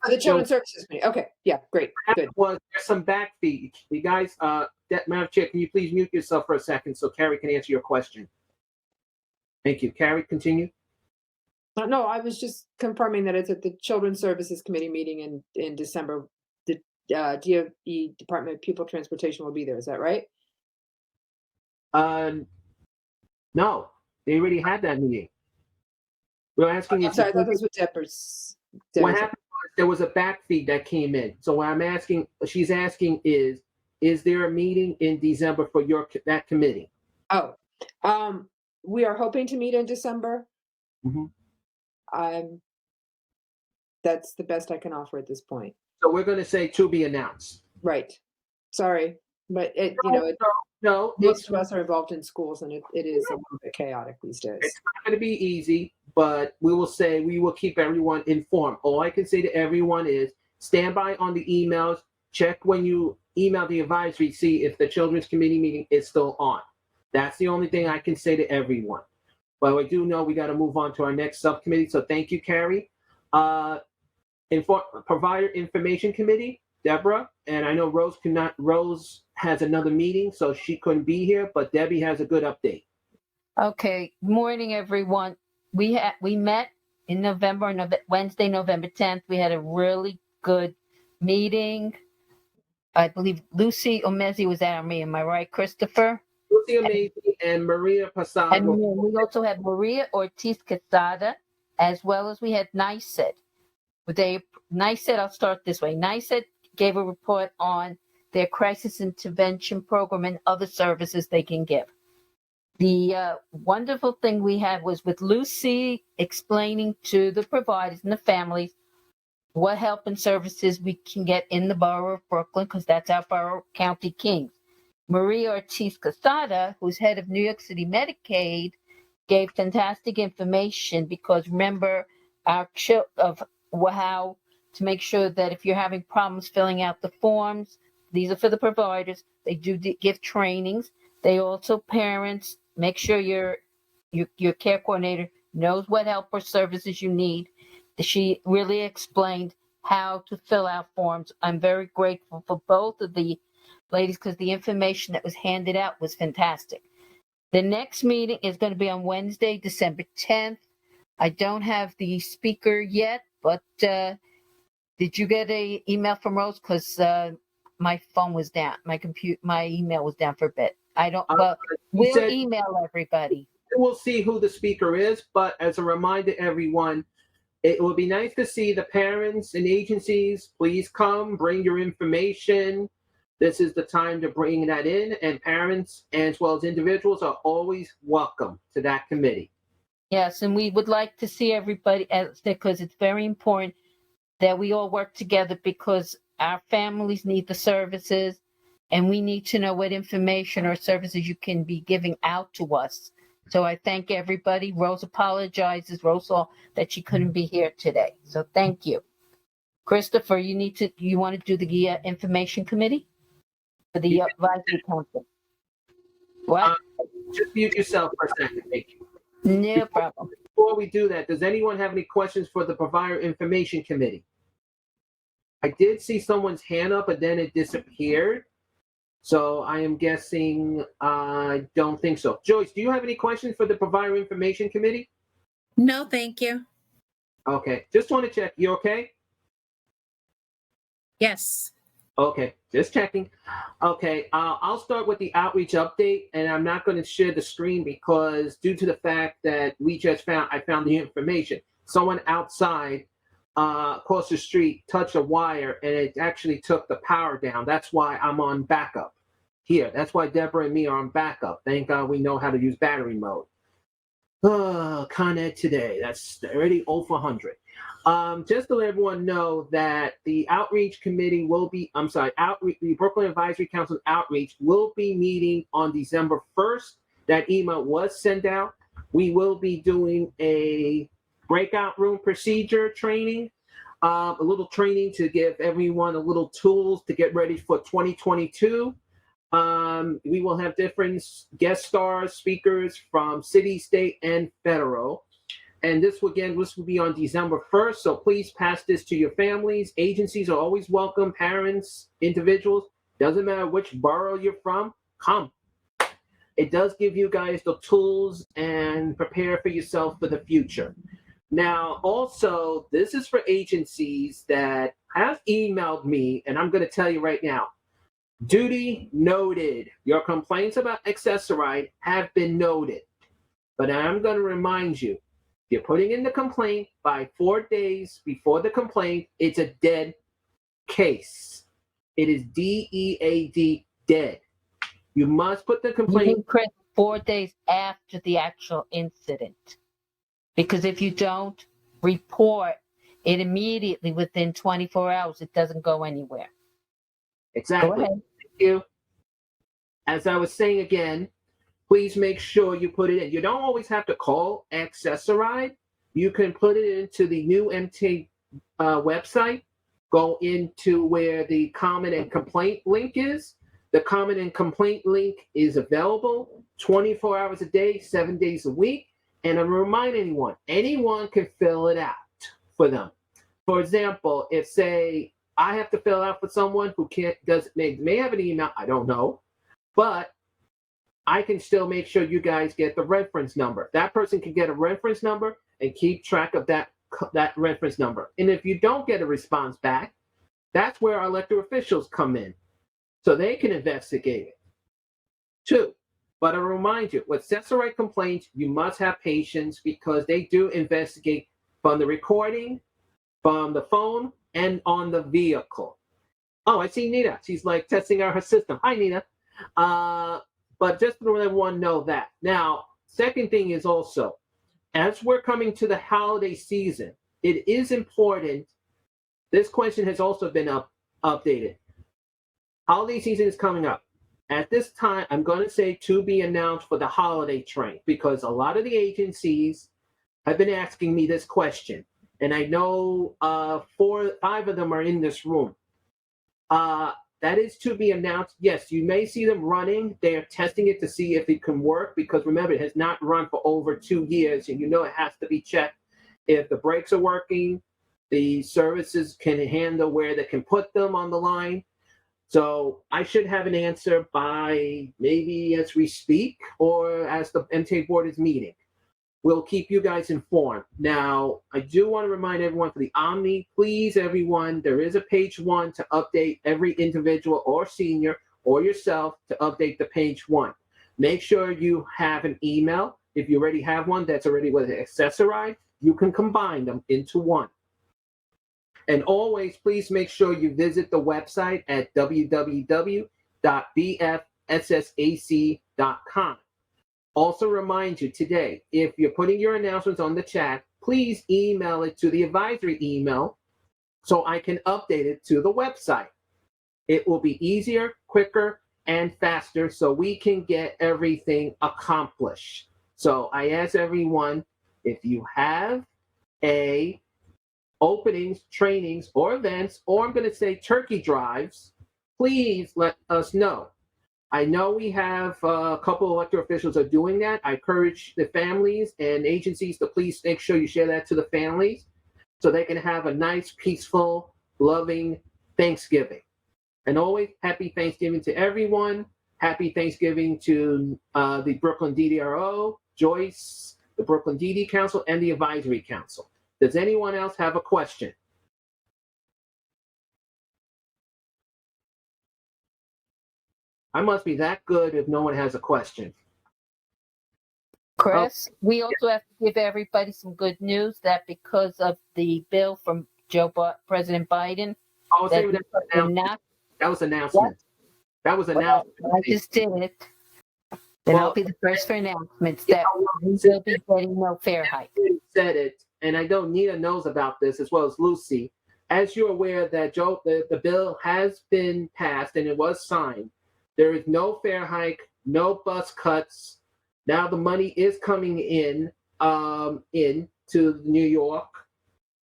F: the Children's Services meeting. Okay, yeah, great, good.
A: Well, there's some back feed. You guys, Madam Chair, can you please mute yourself for a second so Carrie can answer your question? Thank you. Carrie, continue.
F: No, I was just confirming that it's at the Children's Services Committee meeting in December. The DOE, Department of Pupil Transportation, will be there. Is that right?
A: No, they already had that meeting. We're asking.
F: I'm sorry, I thought this was Deborah's.
A: What happened was there was a back feed that came in. So what I'm asking, she's asking is there a meeting in December for that committee?
F: Oh, we are hoping to meet in December.
A: Mm-hmm.
F: That's the best I can offer at this point.
A: So we're going to say to be announced.
F: Right. Sorry, but
A: No,
F: most of us are involved in schools, and it is a little bit chaotic these days.
A: It's not going to be easy, but we will keep everyone informed. All I can say to everyone is stand by on the emails. Check when you email the advisory, see if the Children's Committee meeting is still on. That's the only thing I can say to everyone. But I do know we got to move on to our next subcommittee. So thank you, Carrie. Provider Information Committee, Deborah, and I know Rose has another meeting, so she couldn't be here, but Debbie has a good update.
B: Okay, morning, everyone. We met in Wednesday, November 10th. We had a really good meeting. I believe Lucy Omezi was at our meeting. Am I right, Christopher?
A: Lucy Omezi and Maria Pasado.
B: And we also had Maria Ortiz Quesada, as well as we had NICED. NICED, I'll start this way. NICED gave a report on their crisis intervention program and other services they can give. The wonderful thing we had was with Lucy explaining to the providers and the families what help and services we can get in the borough of Brooklyn, because that's our borough county kings. Maria Ortiz Quesada, who's head of New York City Medicaid, gave fantastic information, because remember how to make sure that if you're having problems filling out the forms, these are for the providers. They do give trainings. They also, parents, make sure your care coordinator knows what help or services you need. She really explained how to fill out forms. I'm very grateful for both of the ladies, because the information that was handed out was fantastic. The next meeting is going to be on Wednesday, December 10th. I don't have the speaker yet, but did you get an email from Rose? Because my phone was down. My email was down for a bit. I don't, but we'll email everybody.
A: We'll see who the speaker is, but as a reminder, everyone, it would be nice to see the parents and agencies. Please come, bring your information. This is the time to bring that in, and parents as well as individuals are always welcome to that committee.
B: Yes, and we would like to see everybody, because it's very important that we all work together, because our families need the services, and we need to know what information or services you can be giving out to us. So I thank everybody. Rose apologizes, Rose saw that she couldn't be here today. So thank you. Christopher, you want to do the information committee for the advisory council? What?
A: Just mute yourself for a second. Thank you.
B: No problem.
A: Before we do that, does anyone have any questions for the Provider Information Committee? I did see someone's hand up, but then it disappeared. So I am guessing I don't think so. Joyce, do you have any questions for the Provider Information Committee?
C: No, thank you.
A: Okay, just want to check. You okay?
C: Yes.
A: Okay, just checking. Okay, I'll start with the outreach update, and I'm not going to share the screen because due to the fact that I found the information. Someone outside across the street touched a wire, and it actually took the power down. That's why I'm on backup here. That's why Deborah and me are on backup. Thank God we know how to use battery mode. Con Ed today. That's already over 100. Just to let everyone know that the outreach committee the Brooklyn Advisory Council outreach will be meeting on December 1st. That email was sent out. We will be doing a breakout room procedure training, a little training to give everyone a little tools to get ready for 2022. We will have different guest stars, speakers from city, state, and federal. And this will be on December 1st. So please pass this to your families. Agencies are always welcome. Parents, individuals, doesn't matter which borough you're from, come. It does give you guys the tools and prepare for yourself for the future. Now, also, this is for agencies that have emailed me, and I'm going to tell you right now, duty noted. Your complaints about accessoride have been noted. But I'm going to remind you, you're putting in the complaint by 4 days before the complaint, it's a dead case. It is DEAD, dead. You must put the complaint.
B: 4 days after the actual incident. Because if you don't report, it immediately within 24 hours. It doesn't go anywhere.
A: Exactly.
B: Go ahead.
A: Thank you. As I was saying again, please make sure you put it in. You don't always have to call Accessoride. You can put it into the new MT website. Go into where the comment and complaint link is. The comment and complaint link is available 24 hours a day, 7 days a week. And I remind anyone can fill it out for them. For example, if say I have to fill out for someone who may have an email, I don't know, but I can still make sure you guys get the reference number. That person can get a reference number and keep track of that reference number. And if you don't get a response back, that's where our elected officials come in, so they can investigate it too. But I remind you, with accessory complaints, you must have patience because they do investigate from the recording, from the phone, and on the vehicle. Oh, I see Nina. She's like testing out her system. Hi, Nina. But just to let everyone know that. Now, second thing is also, as we're coming to the holiday season, it is important. This question has also been updated. Holiday season is coming up. At this time, I'm going to say to be announced for the holiday train because a lot of the agencies have been asking me this question. And I know 4 or 5 of them are in this room. That is to be announced. Yes, you may see them running. They're testing it to see if it can work because remember, it has not run for over 2 years and you know it has to be checked. If the brakes are working, the services can handle where they can put them on the line. So I should have an answer by maybe as we speak or as the MTA board is meeting. We'll keep you guys informed. Now, I do want to remind everyone for the Omni, please, everyone, there is a page 1 to update every individual or senior or yourself to update the page 1. Make sure you have an email. If you already have one that's already with Accessoride, you can combine them into one. And always, please make sure you visit the website at www.bfssac.com. Also remind you today, if you're putting your announcements on the chat, please email it to the advisory email so I can update it to the website. It will be easier, quicker, and faster so we can get everything accomplished. So I ask everyone, if you have openings, trainings, or events, or I'm going to say turkey drives, please let us know. I know we have a couple of elected officials are doing that. I encourage the families and agencies to please make sure you share that to the families so they can have a nice, peaceful, loving Thanksgiving. And always happy Thanksgiving to everyone. Happy Thanksgiving to the Brooklyn DDRO, Joyce, the Brooklyn DD Council, and the Advisory Council. Does anyone else have a question? I must be that good if no one has a question.
B: Chris, we also have to give everybody some good news that because of the bill from President Biden,
A: That was announcement. That was announcement.
B: I just did it. Then I'll be the first for announcements that we will be getting no fare hike.
A: Said it, and I know Nina knows about this as well as Lucy. As you're aware that the bill has been passed and it was signed. There is no fare hike, no bus cuts. Now the money is coming in to New York.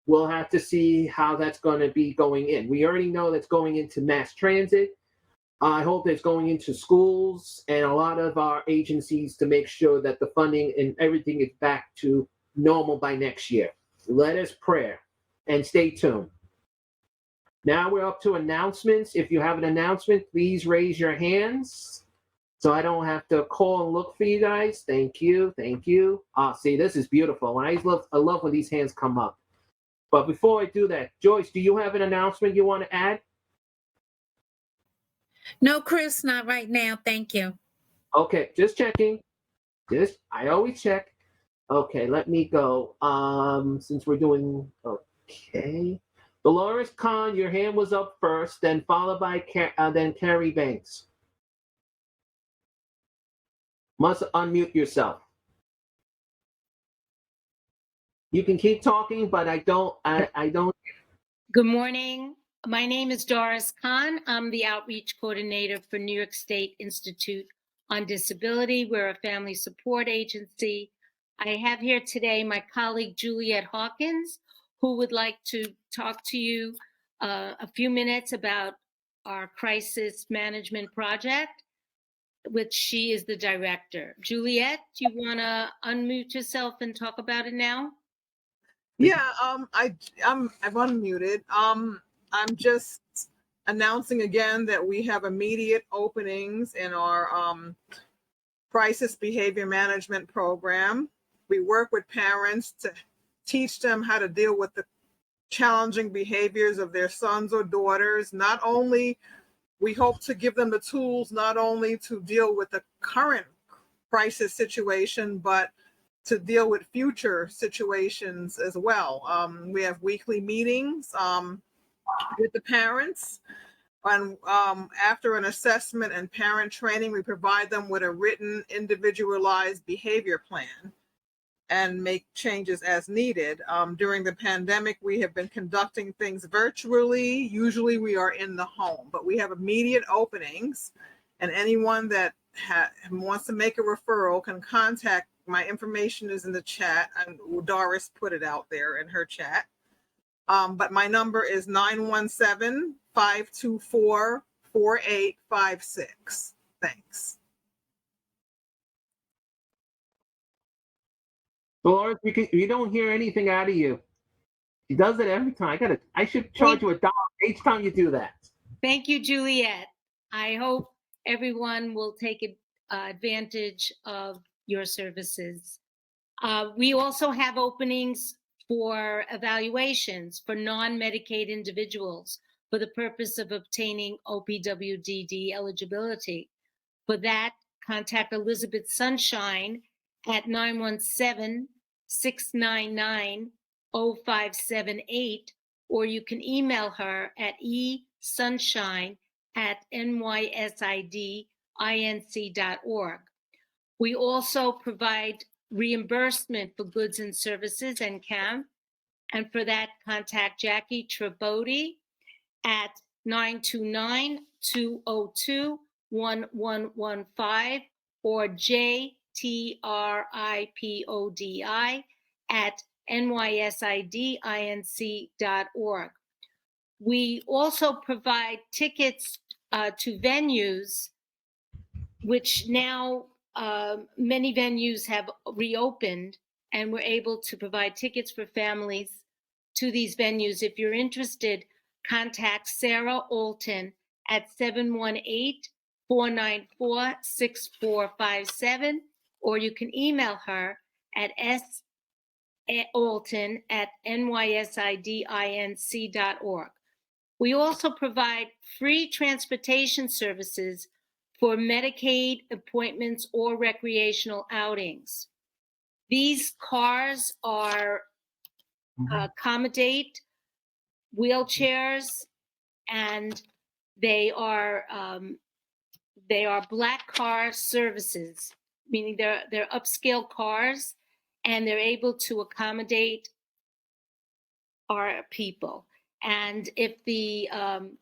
A: We'll have to see how that's going to be going in. We already know that's going into mass transit. I hope it's going into schools and a lot of our agencies to make sure that the funding and everything is back to normal by next year. Let us pray and stay tuned. Now we're up to announcements. If you have an announcement, please raise your hands so I don't have to call and look for you guys. Thank you. Thank you. See, this is beautiful. I love when these hands come up. But before I do that, Joyce, do you have an announcement you want to add?
C: No, Chris, not right now. Thank you.
A: Okay, just checking. I always check. Okay, let me go. Since we're doing okay. Dolores Kahn, your hand was up first, then followed by then Carrie Banks. Must unmute yourself. You can keep talking, but I don't.
L: Good morning. My name is Doris Kahn. I'm the outreach coordinator for New York State Institute on Disability. We're a family support agency. I have here today my colleague Juliet Hawkins, who would like to talk to you a few minutes about our crisis management project, which she is the director. Juliet, do you want to unmute yourself and talk about it now?
M: Yeah, I've unmuted. I'm just announcing again that we have immediate openings in our crisis behavior management program. We work with parents to teach them how to deal with the challenging behaviors of their sons or daughters. Not only we hope to give them the tools not only to deal with the current crisis situation, but to deal with future situations as well. We have weekly meetings with the parents. And after an assessment and parent training, we provide them with a written, individualized behavior plan and make changes as needed. During the pandemic, we have been conducting things virtually. Usually we are in the home, but we have immediate openings, and anyone that wants to make a referral can contact. My information is in the chat, and Doris put it out there in her chat. But my number is 917-524-4856. Thanks.
A: Dolores, we don't hear anything out of you. She does it every time. I should charge you $1 each time you do that.
L: Thank you, Juliet. I hope everyone will take advantage of your services. We also have openings for evaluations for non-Medicaid individuals for the purpose of obtaining OPWDD eligibility. For that, contact Elizabeth Sunshine at 917-699-0578, or you can email her at esunshine@nysidinc.org. We also provide reimbursement for goods and services and CAM. And for that, contact Jackie Tribodi at 929-202-1115 or JTRIPODI at nysidinc.org. We also provide tickets to venues, which now many venues have reopened, and we're able to provide tickets for families to these venues. If you're interested, contact Sarah Alton at 718-494-6457, or you can email her at salton@nysidinc.org. We also provide free transportation services for Medicaid appointments or recreational outings. These cars are accommodate wheelchairs, and they are black car services, meaning they're upscale cars, and they're able to accommodate our people. And if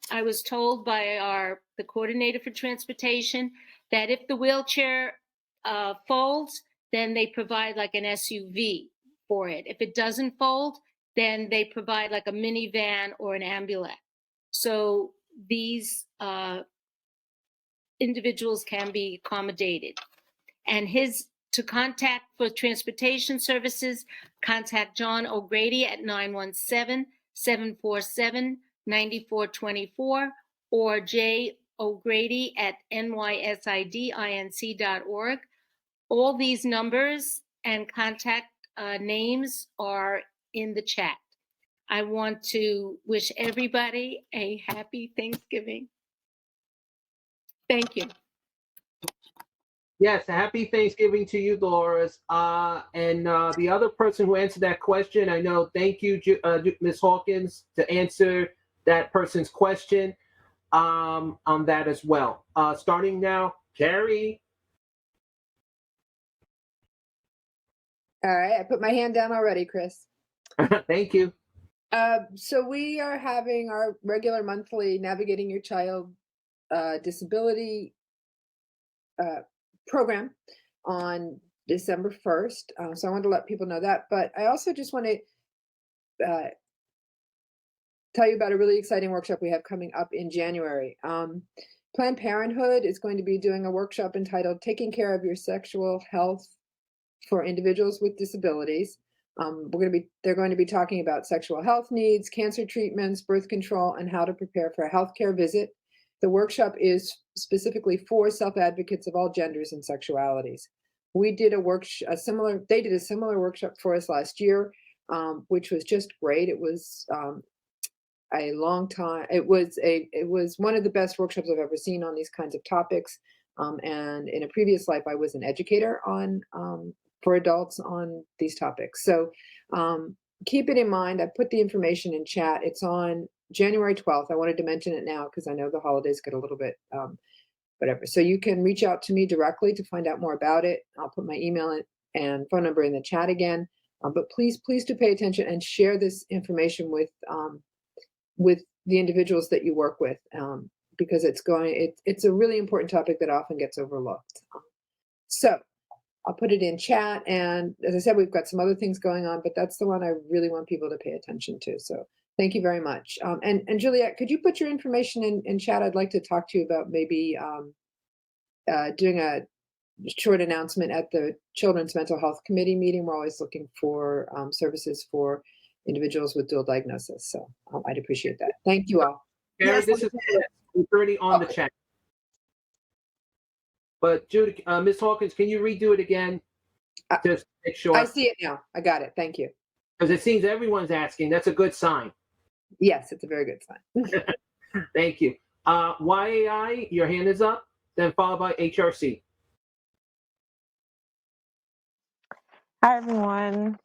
L: I was told by the coordinator for transportation that if the wheelchair folds, then they provide like an SUV for it. If it doesn't fold, then they provide like a minivan or an ambulance. So these individuals can be accommodated. And to contact for transportation services, contact John O'Grady at 917-747-9424 or J. O'Grady at nysidinc.org. All these numbers and contact names are in the chat. I want to wish everybody a happy Thanksgiving. Thank you.
A: Yes, happy Thanksgiving to you, Dolores. And the other person who answered that question, I know, thank you, Ms. Hawkins, to answer that person's question on that as well. Starting now, Carrie.
F: All right, I put my hand down already, Chris.
A: Thank you.
F: So we are having our regular monthly Navigating Your Child Disability program on December 1st. So I wanted to let people know that. But I also just want to tell you about a really exciting workshop we have coming up in January. Planned Parenthood is going to be doing a workshop entitled Taking Care of Your Sexual Health for Individuals with Disabilities. They're going to be talking about sexual health needs, cancer treatments, birth control, and how to prepare for a healthcare visit. The workshop is specifically for self-advocates of all genders and sexualities. We did they did a similar workshop for us last year, which was just great. It was a long time. It was one of the best workshops I've ever seen on these kinds of topics. And in a previous life, I was an educator for adults on these topics. So keep it in mind. I put the information in chat. It's on January 12th. I wanted to mention it now because I know the holidays get a little bit whatever. So you can reach out to me directly to find out more about it. I'll put my email and phone number in the chat again. But please do pay attention and share this information with the individuals that you work with, because it's a really important topic that often gets overlooked. So I'll put it in chat. And as I said, we've got some other things going on, but that's the one I really want people to pay attention to. So thank you very much. And Juliet, could you put your information in chat? I'd like to talk to you about maybe doing a short announcement at the Children's Mental Health Committee meeting. We're always looking for services for individuals with dual diagnosis. So I'd appreciate that. Thank you all.
A: Gary, this is already on the chat. But Judy, Ms. Hawkins, can you redo it again? Just to make sure.
F: I see it now. I got it. Thank you.
A: Because it seems everyone's asking. That's a good sign.
F: Yes, it's a very good sign.
A: Thank you. YAI, your hand is up, then followed by HRC.
N: Hi, everyone.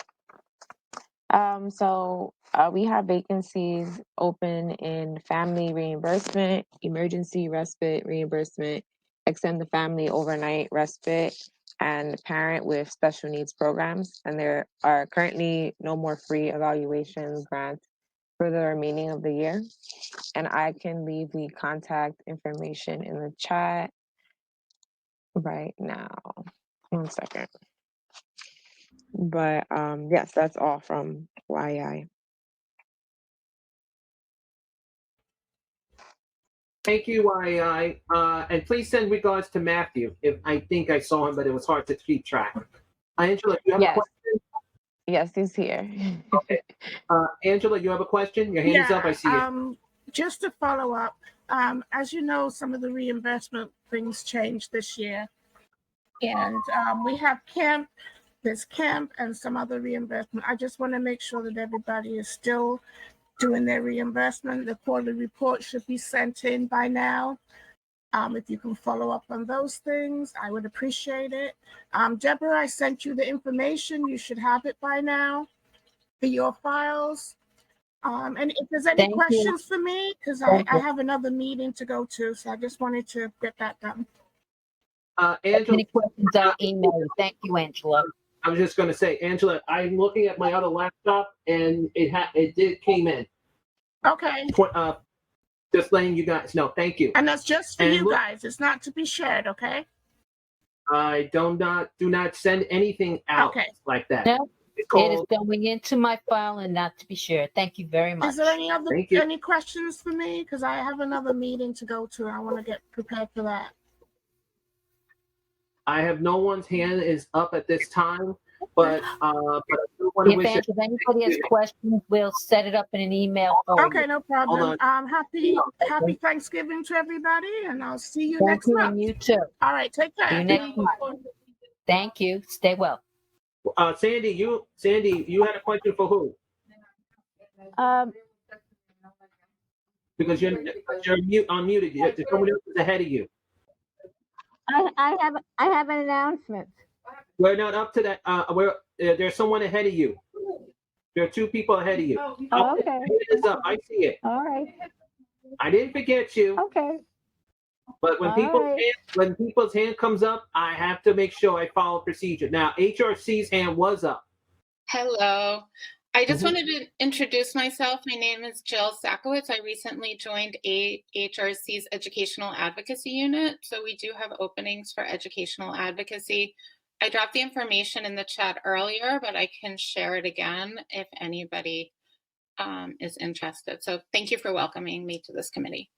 N: We have vacancies open in family reimbursement, emergency respite reimbursement, extend the family overnight respite, and parent with special needs programs. And there are currently no more free evaluation grants for the remaining of the year. And I can leave the contact information in the chat right now. 1 second. But yes, that's all from YI.
A: Thank you, YAI. And please send regards to Matthew. I think I saw him, but it was hard to keep track. Angela, you have a question?
N: Yes, he's here.
A: Okay. Angela, you have a question? Your hand is up. I see it.
I: Just to follow up, as you know, some of the reimbursement things changed this year. And we have there's camp and some other reimbursement. I just want to make sure that everybody is still doing their reimbursement. The quarterly report should be sent in by now. If you can follow up on those things, I would appreciate it. Deborah, I sent you the information. You should have it by now for your files. And if there's any questions for me, because I have another meeting to go to, so I just wanted to get that done.
A: Angela,
B: any questions, I'll email you. Thank you, Angela.
A: I was just going to say, Angela, I'm looking at my other laptop, and it came in.
I: Okay.
A: Just letting you guys know. Thank you.
I: And that's just for you guys. It's not to be shared, okay?
A: I do not send anything out like that.
B: No, it is going into my file and not to be shared. Thank you very much.
I: Is there any questions for me? Because I have another meeting to go to. I want to get prepared for that.
A: I have no one's hand is up at this time, but I do want to wish
B: if anybody has questions, we'll set it up in an email for you.
I: Okay, no problem. Happy Thanksgiving to everybody, and I'll see you next month.
B: And you too.
I: All right, take care.
B: See you next month. Thank you. Stay well.
A: Sandy, you had a question for who? Because you're unmuted. Someone else is ahead of you.
O: I have an announcement.
A: We're not up to that. There's someone ahead of you. There are two people ahead of you.
O: Oh, okay.
A: It is up. I see it.
O: All right.
A: I didn't forget you.
O: Okay.
A: But when people's hand comes up, I have to make sure I follow procedure. Now, HRC's hand was up.
P: Hello. I just
A: Mhm.
P: wanted to introduce myself. My name is Jill Sakowitz. I recently joined HRC's Educational Advocacy Unit, so we do have openings for educational advocacy. I dropped the information in the chat earlier, but I can share it again if anybody is interested. So thank you for welcoming me to this committee.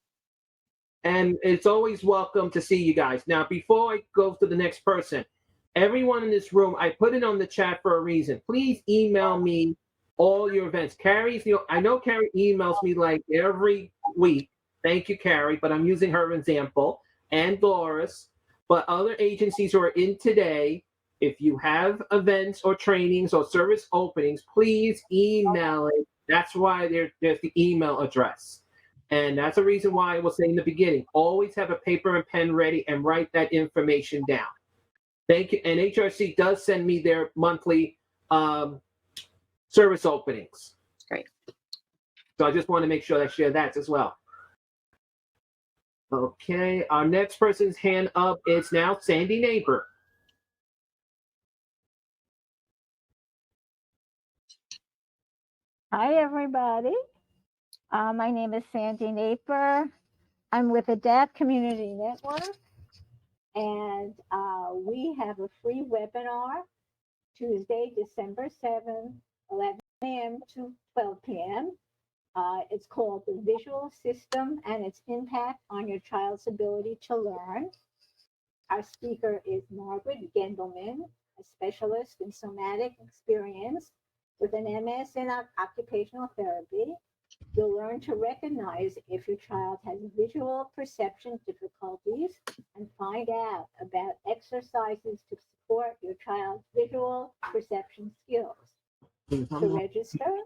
A: And it's always welcome to see you guys. Now, before I go to the next person, everyone in this room, I put it on the chat for a reason. Please email me all your events. I know Carrie emails me like every week. Thank you, Carrie, but I'm using her example, and Doris. But other agencies who are in today, if you have events or trainings or service openings, please email it. That's why there's the email address. And that's the reason why I was saying in the beginning, always have a paper and pen ready and write that information down. Thank you. And HRC does send me their monthly service openings.
P: Great.
A: So I just want to make sure I share that as well. Okay, our next person's hand up is now Sandy Neighbor.
O: Hi, everybody. My name is Sandy Naper. I'm with ADAPT Community Network, and we have a free webinar Tuesday, December 7th, 11 a.m. to 12 p.m. It's called The Visual System and Its Impact on Your Child's Ability to Learn. Our speaker is Margaret Gendelman, a specialist in somatic experience with an MS in occupational therapy. You'll learn to recognize if your child has visual perception difficulties and find out about exercises to support your child's visual perception skills. To register,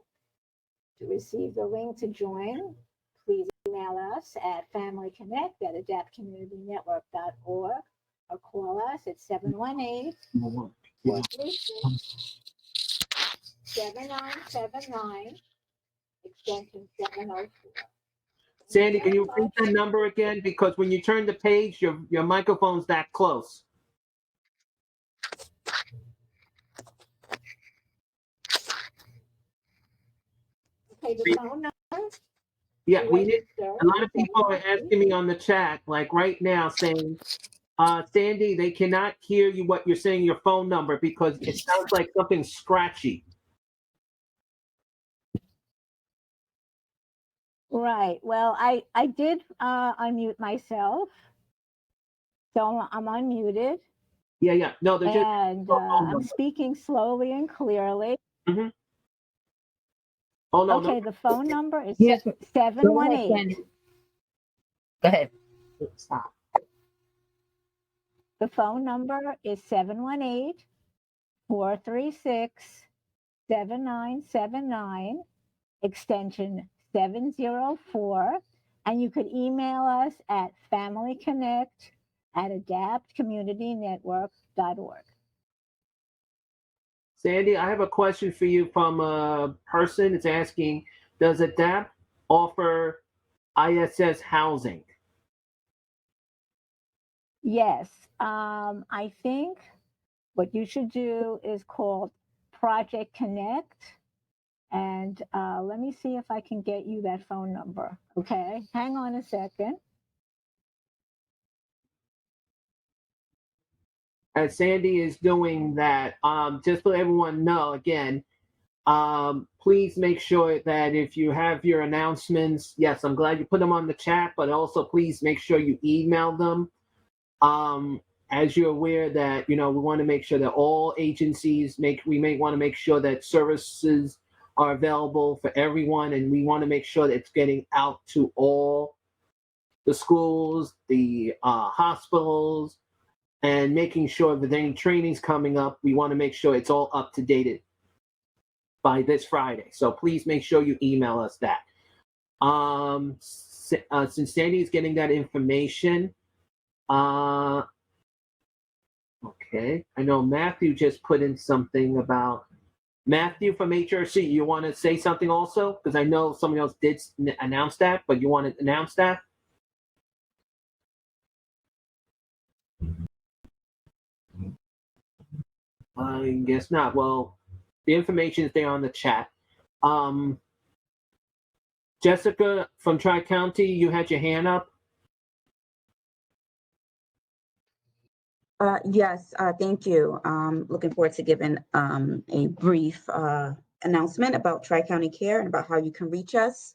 O: to receive the link to join, please email us at familyconnect@adaptcommunitynetwork.org or call us at 718-436-7979, extension 704.
A: Sandy, can you repeat that number again? Because when you turn the page, your microphone's that close.
O: Okay, the phone number?
A: Yeah, we need. A lot of people are asking me on the chat, like right now, saying, Sandy, they cannot hear you what you're saying, your phone number, because it sounds like something scratchy.
O: Right. Well, I did unmute myself, so I'm unmuted.
A: Yeah. No, they're just.
O: And I'm speaking slowly and clearly.
A: Mm-hmm. Oh, no.
O: Okay, the phone number is
B: Yes.
O: 718.
B: Go ahead.
A: Stop.
O: The phone number is 718-436-7979, extension 704. And you could email us at familyconnect@adaptcommunitynetwork.org.
A: Sandy, I have a question for you from a person. It's asking, does ADAPT offer ISS housing?
O: Yes, I think what you should do is called Project Connect. And let me see if I can get you that phone number. Okay, hang on a second.
A: As Sandy is doing that, just to let everyone know again, please make sure that if you have your announcements, yes, I'm glad you put them on the chat, but also please make sure you email them. As you're aware that, we want to make sure that all agencies we may want to make sure that services are available for everyone, and we want to make sure that it's getting out to all the schools, the hospitals, and making sure that any trainings coming up, we want to make sure it's all up to date by this Friday. So please make sure you email us that. Since Sandy is getting that information, okay, I know Matthew just put in something about Matthew from HRC. You want to say something also? Because I know someone else did announce that, but you want to announce that? I guess not. Well, the information is there on the chat. Jessica from Tri-County, you had your hand up.
K: Yes, thank you. Looking forward to giving a brief announcement about Tri-County Care and about how you can reach us.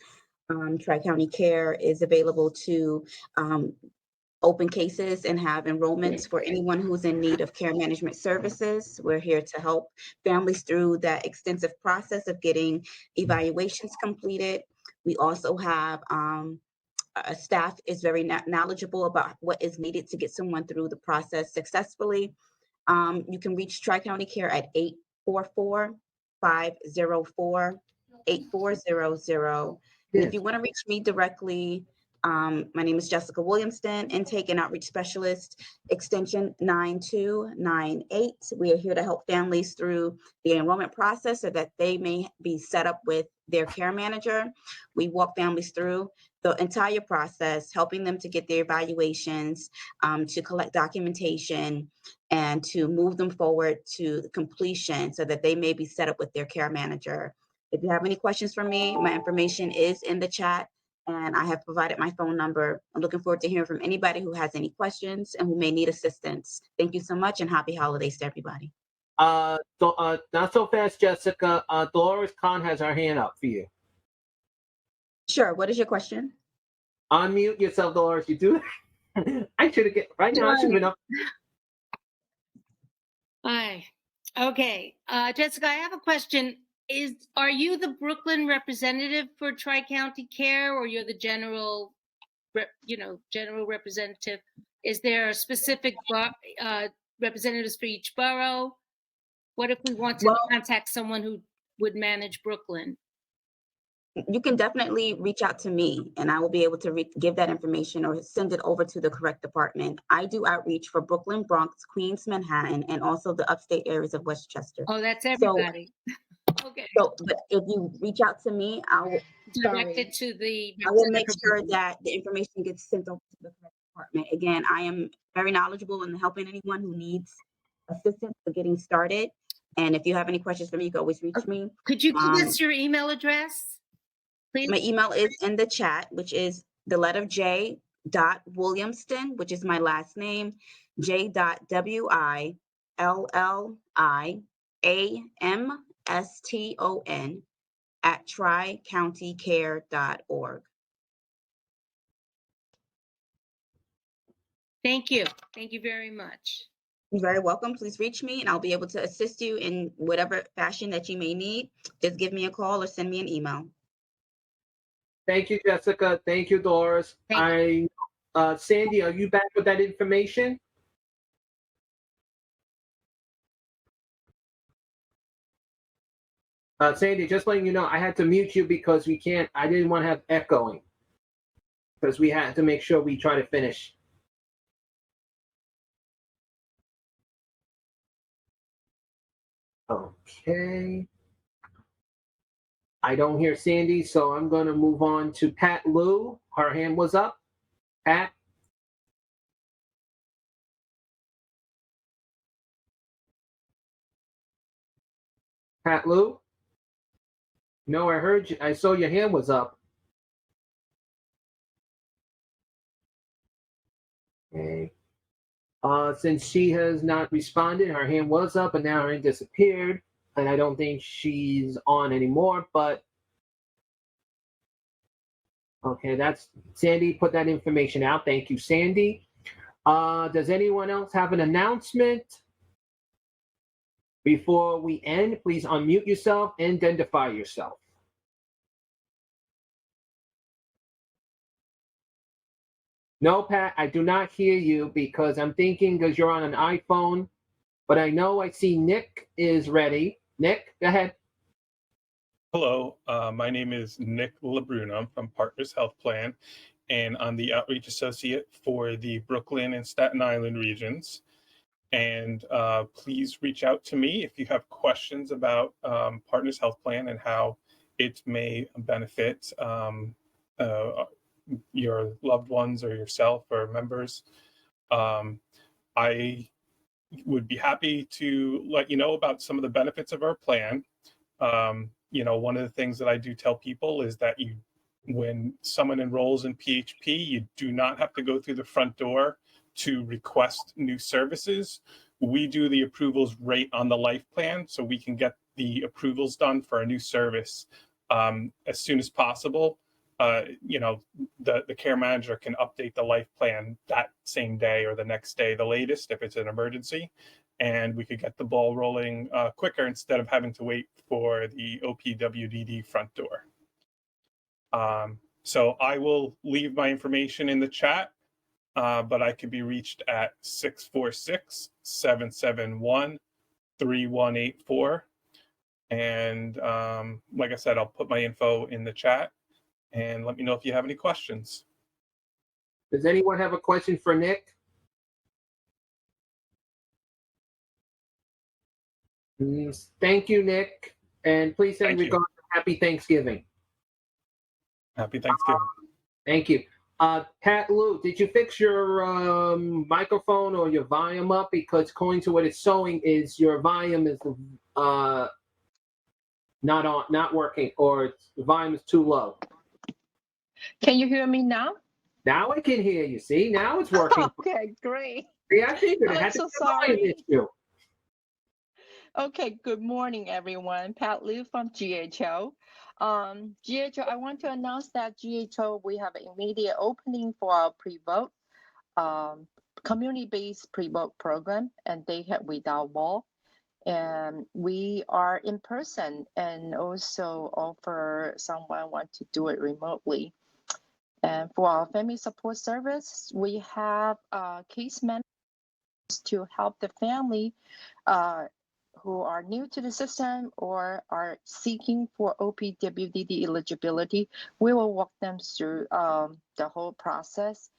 K: Tri-County Care is available to open cases and have enrollments for anyone who's in need of care management services. We're here to help families through that extensive process of getting evaluations completed. We also have staff is very knowledgeable about what is needed to get someone through the process successfully. You can reach Tri-County Care at 844-504-8400.
A: Yes.
K: If you want to reach me directly, my name is Jessica Williamston, Intake and Outreach Specialist, extension 9298. We are here to help families through the enrollment process so that they may be set up with their care manager. We walk families through the entire process, helping them to get their evaluations, to collect documentation, and to move them forward to completion so that they may be set up with their care manager. If you have any questions for me, my information is in the chat, and I have provided my phone number. I'm looking forward to hearing from anybody who has any questions and who may need assistance. Thank you so much, and happy holidays to everybody.
A: Not so fast, Jessica. Dolores Khan has her hand up for you.
K: Sure. What is your question?
A: Unmute yourself, Dolores. You do. I should have right now. I should have been up.
L: Hi. Okay, Jessica, I have a question. Are you the Brooklyn representative for Tri-County Care, or you're the general representative? Is there a specific representatives for each borough? What if we want to contact someone who would manage Brooklyn?
K: You can definitely reach out to me, and I will be able to give that information or send it over to the correct department. I do outreach for Brooklyn, Bronx, Queens, Manhattan, and also the upstate areas of Westchester.
L: Oh, that's everybody. Okay.
K: So, but if you reach out to me, I will
L: direct it to the.
K: I will make sure that the information gets sent over to the correct department. Again, I am very knowledgeable in helping anyone who needs assistance for getting started. And if you have any questions for me, you can always reach me.
L: Could you give us your email address, please?
K: My email is in the chat, which is the letter J. Williamston, which is my last name, J.WILLIAMSTON at tricountycare.org.
L: Thank you. Thank you very much.
K: You're very welcome. Please reach me and I'll be able to assist you in whatever fashion that you may need. Just give me a call or send me an email.
A: Thank you, Jessica. Thank you, Doris. Sandy, are you back with that information? Sandy, just letting you know, I had to mute you because I didn't want to have echoing because we had to make sure we try to finish. Okay. I don't hear Sandy, so I'm going to move on to Pat Lou. Her hand was up. Pat? Pat Lou? No, I heard you. I saw your hand was up. Okay. Since she has not responded, her hand was up and now her hand disappeared. And I don't think she's on anymore, but okay, that's Sandy put that information out. Thank you, Sandy. Does anyone else have an announcement? Before we end, please unmute yourself and identify yourself. No, Pat, I do not hear you because I'm thinking because you're on an iPhone, but I know I see Nick is ready. Nick, go ahead.
Q: Hello, my name is Nick Labruna. I'm from Partners Health Plan, and I'm the Outreach Associate for the Brooklyn and Staten Island regions. And please reach out to me if you have questions about Partners Health Plan and how it may benefit your loved ones or yourself or members. I would be happy to let you know about some of the benefits of our plan. one of the things that I do tell people is that when someone enrolls in PHP, you do not have to go through the front door to request new services. We do the approvals right on the life plan, so we can get the approvals done for a new service as soon as possible. The care manager can update the life plan that same day or the next day, the latest, if it's an emergency, and we could get the ball rolling quicker instead of having to wait for the OPWDD front door. So I will leave my information in the chat, but I can be reached at 646-771-3184. And like I said, I'll put my info in the chat and let me know if you have any questions.
A: Does anyone have a question for Nick? Thank you, Nick. And please send regards and happy Thanksgiving.
Q: Happy Thanksgiving.
A: Thank you. Pat Lou, did you fix your microphone or your volume up? Because according to what it's showing is your volume is not working, or the volume is too low.
R: Can you hear me now?
A: Now I can hear you. See, now it's working.
R: Okay, great.
A: See, I figured it
R: I'm
A: had to
R: so
A: be a volume
R: sorry.
A: issue.
R: Okay, good morning, everyone. Pat Liu from GHO. GHO, I want to announce that GHO, we have an immediate opening for our pre-vote, community-based pre-vote program, and they have without wall. And we are in person and also offer someone want to do it remotely. And for our family support service, we have case managers to help the family who are new to the system or are seeking for OPWDD eligibility. We will walk them through the whole process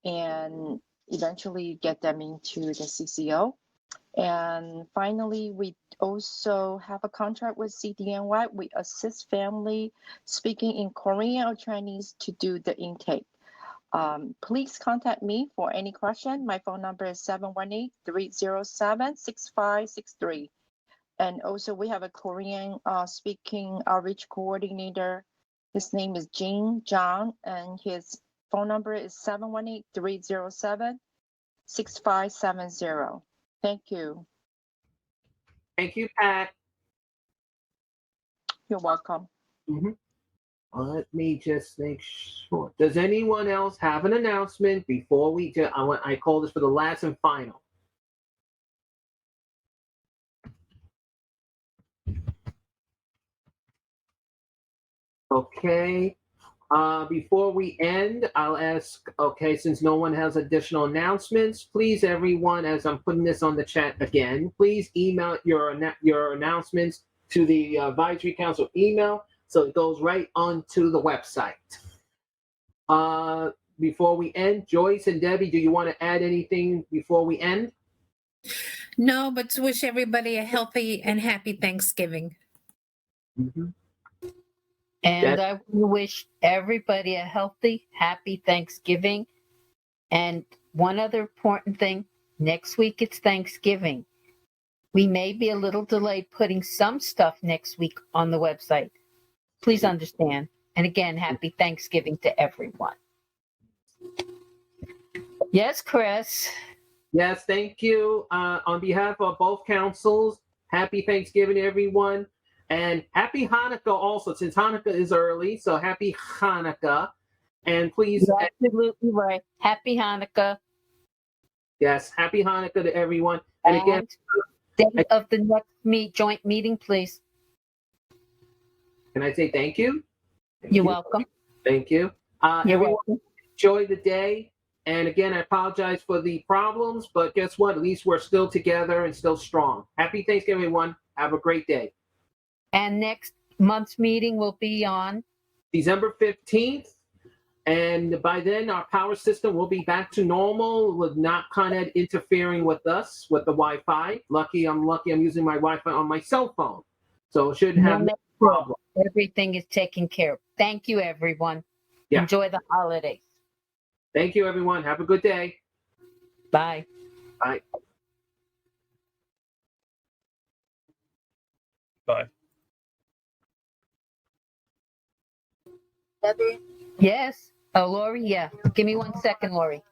R: and eventually get them into the CCO. And finally, we also have a contract with CDNY. We assist family speaking in Korean or Chinese to do the intake. Please contact me for any question. My phone number is 718-307-6563. And also we have a Korean speaking outreach coordinator. His name is Jin Zhang, and his phone number is 718-307-6570. Thank you.
A: Thank you, Pat.
R: You're welcome.
A: Let me just make sure. Does anyone else have an announcement before we do? I call this for the last and final. Okay. Before we end, I'll ask, since no one has additional announcements, please, everyone, as I'm putting this on the chat again, please email your announcements to the Advisory Council email so it goes right onto the website. Before we end, Joyce and Debbie, do you want to add anything before we end?
C: No, but to wish everybody a healthy and happy Thanksgiving.
B: And I wish everybody a healthy, happy Thanksgiving. And one other important thing, next week it's Thanksgiving. We may be a little delayed putting some stuff next week on the website. Please understand. And again, happy Thanksgiving to everyone. Yes, Chris.
A: Yes, thank you. On behalf of both councils, happy Thanksgiving to everyone. And happy Hanukkah also, since Hanukkah is early, so happy Hanukkah. And please...
B: You're absolutely right. Happy Hanukkah.
A: Yes, happy Hanukkah to everyone. And again...
B: Date of the next joint meeting, please.
A: Can I say thank you?
B: You're welcome.
A: Thank you.
B: You're
A: everyone,
B: welcome.
A: Enjoy the day. And again, I apologize for the problems, but guess what? At least we're still together and still strong. Happy Thanksgiving, everyone. Have a great day.
B: And next month's meeting will be on
A: December 15th. And by then, our power system will be back to normal with not Con Ed interfering with us with the Wi-Fi. I'm lucky I'm using my Wi-Fi on my cell phone. So it shouldn't have no problem.
B: Everything is taken care of. Thank you, everyone.
A: Yeah.
B: Enjoy the holidays.
A: Thank you, everyone. Have a good day.
B: Bye.
A: Bye.
Q: Bye.
B: Yes. Oh, Lori, yeah. Give me 1 second, Lori.